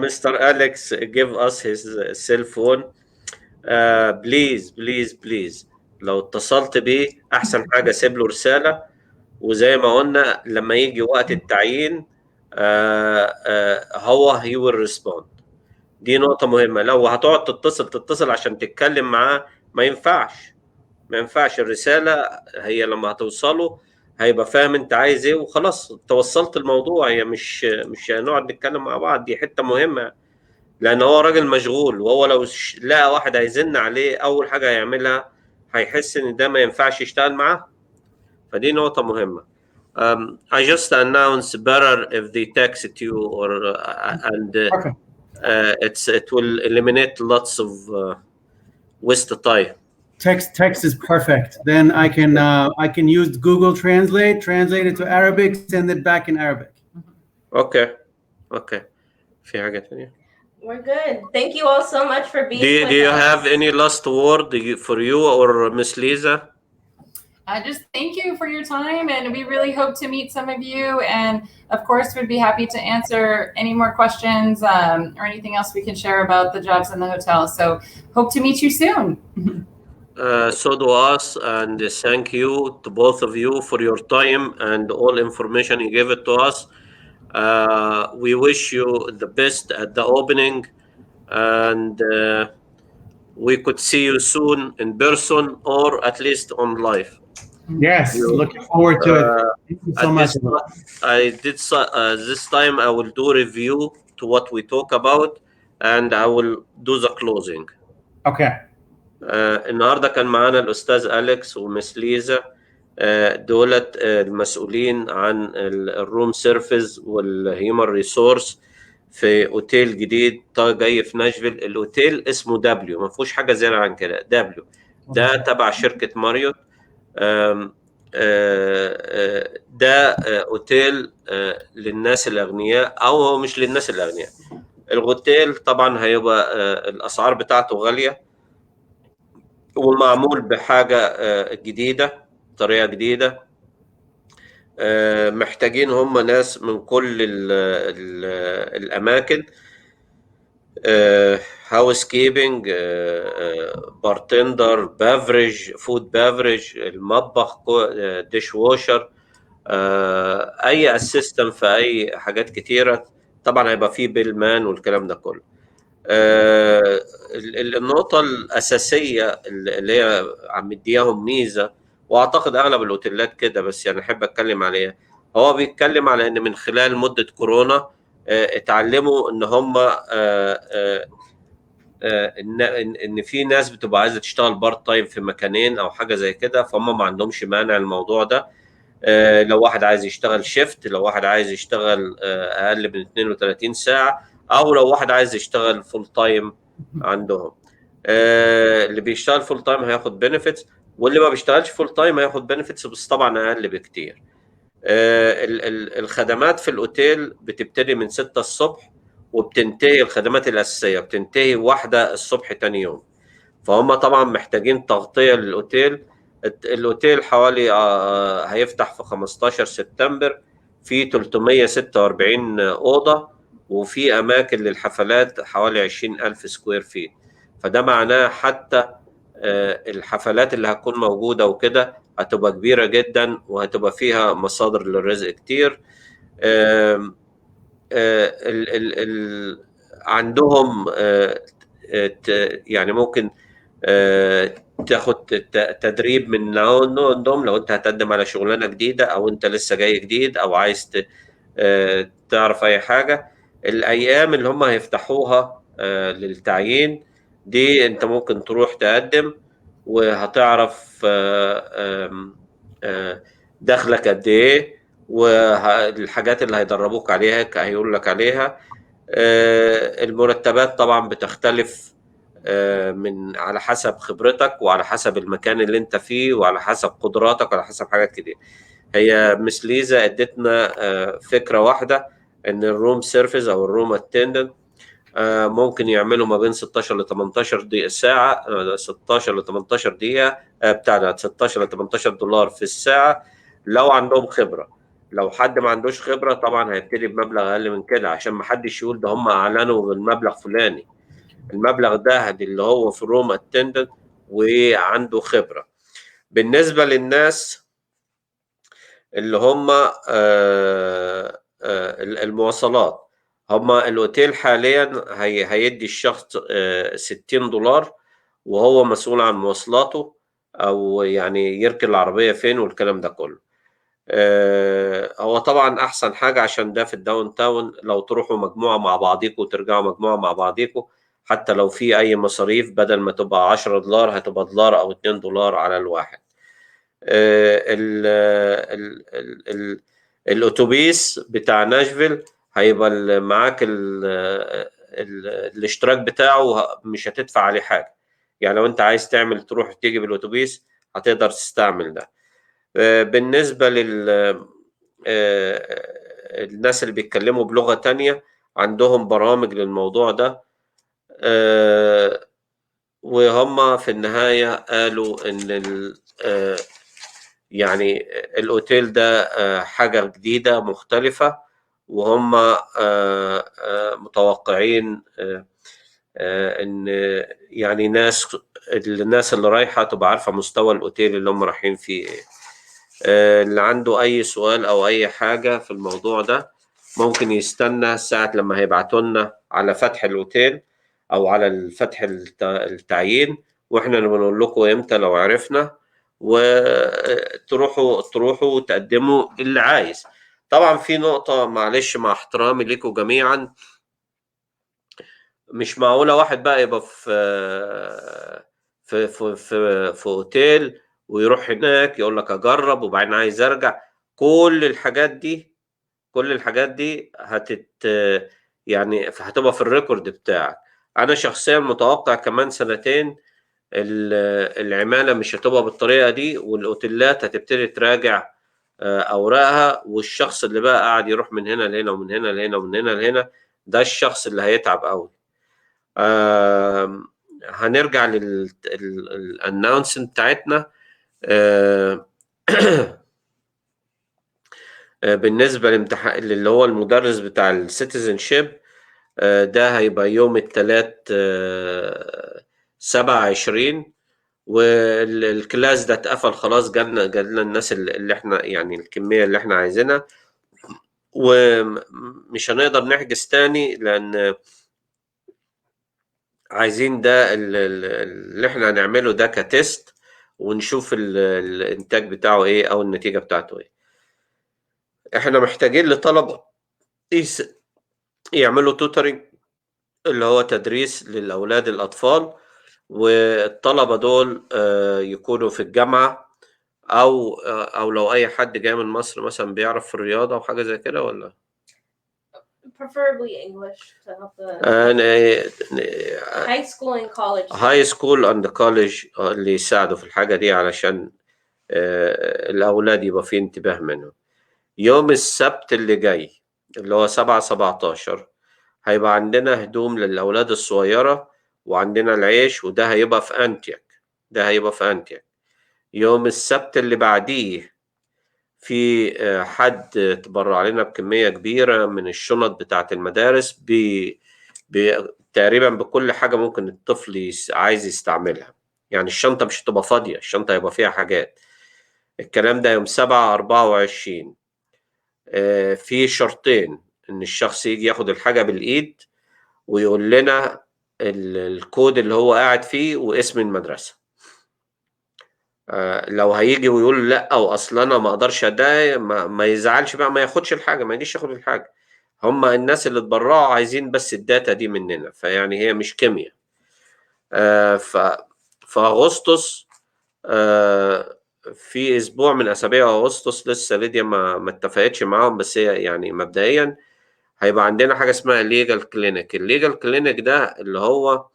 Mr. Alex, give us his cell phone. بليز لو اتصلت بيه احسن حاجه سيب له رساله، وزي ما قلنا لما يجي وقت التعيين هو he will respond. دي نقطه مهمه. لو هتقعد تتصل عشان تتكلم معاه ما ينفعش. الرساله هي لما هتوصله هيبقى فاهم انت عايز ايه وخلاص توصلت الموضوع. هي مش هنقعد نتكلم مع بعض. دي حته مهمه لان هو راجل مشغول، وهو لو لقى واحد هيزن عليه اول حاجه هيعملها هيحس ان ده ما ينفعش يشتغل معاه. فدي نقطه مهمه. I just announce better if they text you or and it will eliminate lots of waste time. Text is perfect. Then I can use Google translate it to Arabic, send it back in Arabic. Okay. في حاجه ثانيه؟ We're good. Thank you all so much for being with us. Do you have any last word for you or Miss Lisa? Just thank you for your time, and we really hope to meet some of you. And of course, we'd be happy to answer any more questions or anything else we can share about the jobs in the hotel. So hope to meet you soon. So do us, and thank you to both of you for your time and all information you gave it to us. We wish you the best at the opening, and we could see you soon in person or at least on live. Yes, looking forward to it. Thank you so much. This time I will do review to what we talk about, and I will do the closing. Okay. النهارده كان معانا الأستاذ أليكس ومس ليزا، دولت المسؤولين عن الروم سيرفيس والهيومن ريسورس في اوتيل جديد جاي في ناشفيل. الاوتيل اسمه دبليو، ما فيهوش حاجه زياده عن كده. دبليو ده تبع شركه ماريوت. ده اوتيل للناس الاغنياء، او هو مش للناس الاغنياء. الاوتيل طبعا هيبقى الاسعار بتاعته غاليه ومعمول بحاجه جديده، طريقه جديده. محتاجين هم ناس من كل الاماكن، هاوس كيبنج، بارتندر، بافريج، فود بافريج، المطبخ، ديش واشر، اي اسيستنت في اي حاجات كتيره. طبعا هيبقى فيه بيلمان والكلام ده كله. النقطه الاساسيه اللي هي عم مدياهم ميزه، واعتقد اغلب الاوتيلات كده بس يعني احب اتكلم عليها. هو بيتكلم على ان من خلال مده كورونا اتعلموا ان هم ان في ناس بتبقى عايزه تشتغل بارت تايم في مكانين او حاجه زي كده، فهم ما عندهمش مانع الموضوع ده. لو واحد عايز يشتغل شيفت، لو واحد عايز يشتغل اقل من 32 ساعه، او لو واحد عايز يشتغل فول تايم عندهم. اللي بيشتغل فول تايم هياخد بنفيتس، واللي ما بيشتغلش فول تايم هياخد بنفيتس بس طبعا اقل بكتير. الخدمات في الاوتيل بتبتدي من 6 الصبح وبتنتهي، الخدمات الاساسيه بتنتهي 1 الصبح تاني يوم. فهم طبعا محتاجين تغطيه للاوتيل. الاوتيل حوالي هيفتح في 15 سبتمبر، في 346 أوضة، وفي أماكن للحفلات حوالي 20,000 سكوير فيت. فده معناه حتى الحفلات اللي هتكون موجودة وكده هتبقى كبيرة جدا، وهتبقى فيها مصادر للرزق كتير. عندهم يعني ممكن تاخد تدريب من عندهم لو انت هتقدم على شغلانه جديده، او انت لسه جاي جديد، او عايز تعرف اي حاجه. الايام اللي هم هيفتحوها للتعيين دي انت ممكن تروح تقدم، وهتعرف دخلك قد ايه، والحاجات اللي هيدربوك عليها هيقول لك عليها. المرتبات طبعا بتختلف من على حسب خبرتك، وعلى حسب المكان اللي انت فيه، وعلى حسب قدراتك، وعلى حسب حاجات كتير. هي مس ليزا ادتنا فكرة واحدة، ان الروم سيرفيس او الروم اتندنت ممكن يعملوا ما بين 16 ل 18 دقيقة ساعة، 16 ل 18 دقيقة بتاع 16 ل 18 دولار في الساعة لو عندهم خبرة. لو حد ما عندوش خبرة طبعا هيبتدي بمبلغ اقل من كده، عشان ما حدش يقول ده هم اعلنوا بالمبلغ فلاني. المبلغ ده اللي هو في روم اتندنت وعنده خبرة. بالنسبة للناس اللي هم المواصلات، هم الاوتيل حاليا هيدي الشخص 60 دولار، وهو مسؤول عن مواصلاته، او يعني يركن العربية فين والكلام ده كله. هو طبعا احسن حاجة عشان ده في الداون تاون، لو تروحوا مجموعة مع بعضيكوا وترجعوا مجموعة مع بعضيكوا، حتى لو في اي مصاريف بدل ما تبقى 10 دولار هتبقى دولار او 2 دولار على الواحد. ال ال ال ال الاتوبيس بتاع ناشفيل هيبقى معاك الاشتراك بتاعه، مش هتدفع عليه حاجة. يعني لو انت عايز تعمل تروح تيجي بالاتوبيس هتقدر تستعمل ده. بالنسبة الناس اللي بيتكلموا بلغة تانية عندهم برامج للموضوع ده. وهم في النهاية قالوا ان يعني الاوتيل ده حاجة جديدة مختلفة، وهم متوقعين ان يعني الناس اللي رايحة تبقى عارفة مستوى الاوتيل اللي هم رايحين فيه ايه. اللي عنده اي سؤال او اي حاجة في الموضوع ده ممكن يستنى ساعة لما هيبعتوا لنا على فتح الاوتيل او على فتح التعيين، واحنا بنقول لكم امتى لو عرفنا، وتروحوا وتقدموا اللي عايز. طبعا في نقطة معلش مع احترامي لكم جميعا، مش معقولة واحد بقى يبقى في اوتيل ويروح هناك يقول لك اجرب وبعدين عايز ارجع. كل الحاجات دي يعني هتبقى في الريكورد بتاعك. انا شخصيا متوقع كمان سنتين العمالة مش هتبقى بالطريقة دي، والاوتيلات هتبتدي تراجع اوراقها، والشخص اللي بقى قاعد يروح من هنا لهنا ومن هنا لهنا ومن هنا لهنا ده الشخص اللي هيتعب قوي. هنرجع للاناونسمنت بتاعتنا. بالنسبة لامتحان اللي هو المدرس بتاع السيتيزن شيب، ده هيبقى يوم الثلاث 27، والكلاس ده اتقفل خلاص. جالنا الناس اللي احنا يعني الكمية اللي احنا عايزينها، ومش هنقدر نحجز تاني لأن عايزين ده اللي احنا هنعمله ده كتست، ونشوف الانتاج بتاعه ايه او النتيجة بتاعته ايه. احنا محتاجين لطلبة يعملوا توترينج اللي هو تدريس للأولاد الأطفال، والطلبة دول يكونوا في الجامعة، أو لو أي حد جاي من مصر مثلا بيعرف في الرياضة أو حاجة زي كده ولا؟ Preferably English to help the high school and college. high school and college اللي يساعدوا في الحاجة دي علشان الأولاد يبقى في انتباه منهم. يوم السبت اللي جاي اللي هو 7/17 هيبقى عندنا هدوم للأولاد الصغيرة، وعندنا العيش، وده هيبقى في أنتياك. يوم السبت اللي بعديه في حد تبرع لنا بكمية كبيرة من الشنط بتاعة المدارس تقريبا بكل حاجة ممكن الطفل عايز يستعملها. يعني الشنطة مش هتبقى فاضية، الشنطة هيبقى فيها حاجات. الكلام ده يوم 7/24. في شرطين: إن الشخص يجي ياخد الحاجة بالإيد ويقول لنا الكود اللي هو قاعد فيه واسم المدرسة. لو هيجي ويقول لا او اصلا انا ما اقدرش ادعي، ما يزعلش بقى، ما ياخدش الحاجه، ما يجيش ياخد الحاجه. هم الناس اللي اتبرعوا عايزين بس الداتا دي مننا، فيعني هي مش كيمياء. في اغسطس، في اسبوع من اسابيع اغسطس، لسه ليديا ما اتفقتش معاهم، بس هي يعني مبدئيا هيبقى عندنا حاجه اسمها ليجال كلينيك. الليجال كلينيك ده اللي هو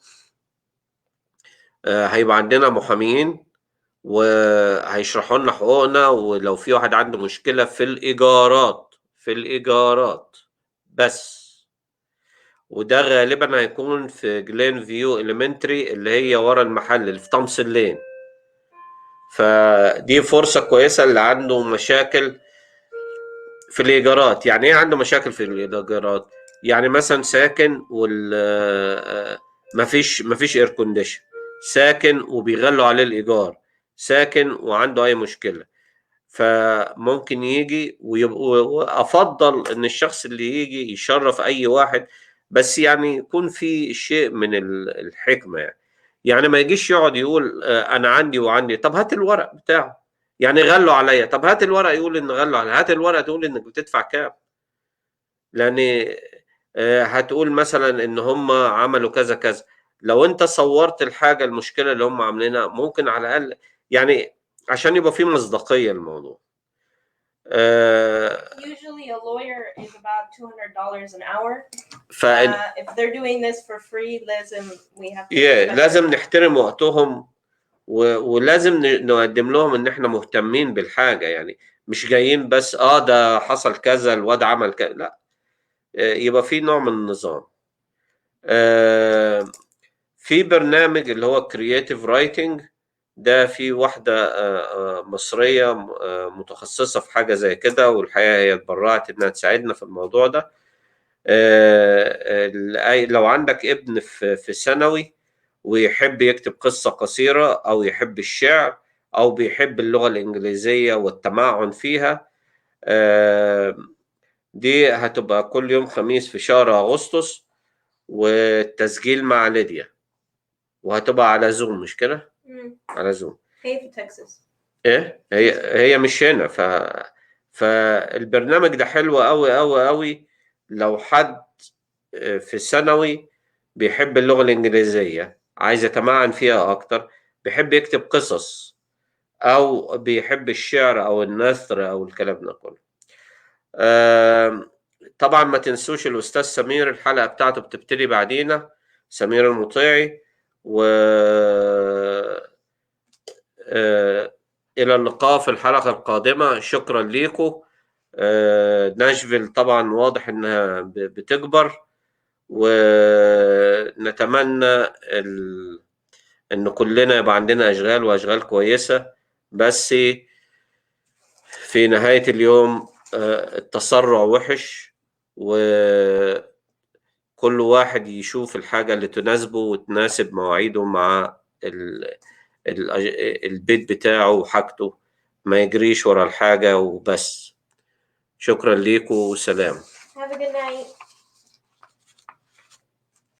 هيبقى عندنا محامين وهيشرحوا لنا حقوقنا، ولو في واحد عنده مشكلة في الإيجارات بس. وده غالبا هيكون في جلين فيو إليمنتري اللي هي ورا المحل اللي في تومسون لين. فدي فرصة كويسة اللي عنده مشاكل في الإيجارات. يعني إيه عنده مشاكل في الإيجارات؟ يعني مثلا ساكن مفيش اير كونديشن، ساكن وبيغلوا عليه الإيجار، ساكن وعنده أي مشكلة، فممكن يجي. ويبقوا أفضل إن الشخص اللي يجي يشرف أي واحد، بس يعني يكون في شيء من الحكمة. يعني ما يجيش يقعد يقول أنا عندي وعندي. طب هات الورق بتاعه. يعني غلوا عليا، طب هات الورق يقول إن غلوا عليا، هات الورق تقول إنك بتدفع كام. لأن هتقول مثلا إن هم عملوا كذا كذا. لو أنت صورت الحاجة المشكلة اللي هم عاملينها، ممكن على الأقل يعني عشان يبقى في مصداقية الموضوع. Usually a lawyer is about $200 an hour. ف If they're doing this for free, we have to لازم نحترم وقتهم، ولازم نقدم لهم ان احنا مهتمين بالحاجة. يعني مش جايين بس ده حصل كذا، الواد عمل كذا، لا. يبقى في نوع من النظام. في برنامج اللي هو كرياتيف رايتنج، ده في واحدة مصرية متخصصة في حاجة زي كده، والحقيقة هي اتبرعت انها تساعدنا في الموضوع ده. لو عندك ابن في ثانوي ويحب يكتب قصة قصيرة أو يحب الشعر أو بيحب اللغة الإنجليزية والتمعن فيها، دي هتبقى كل يوم خميس في شهر أغسطس، والتسجيل مع ليديا، وهتبقى على زوم، مش كده؟ على زوم. هي في تكساس. إيه؟ هي مش هنا. فالبرنامج ده حلو أوي أوي أوي لو حد في ثانوي بيحب اللغة الإنجليزية، عايز يتمعن فيها أكتر، بيحب يكتب قصص، أو بيحب الشعر أو النثر أو الكلام ده كله. طبعا ما تنسوش الأستاذ سمير، الحلقة بتاعته بتبتدي بعدينا، سمير المطيعي. و إلى اللقاء في الحلقة القادمة. شكرا ليكم. ناشفيل طبعا واضح إنها بتكبر، ونتمنى إن كلنا يبقى عندنا أشغال وأشغال كويسة. بس في نهاية اليوم التسرع وحش، وكل واحد يشوف الحاجة اللي تناسبه وتناسب مواعيده مع البيت بتاعه وحاجته، ما يجريش ورا الحاجة وبس. شكرا ليكم وسلام. Have a good night.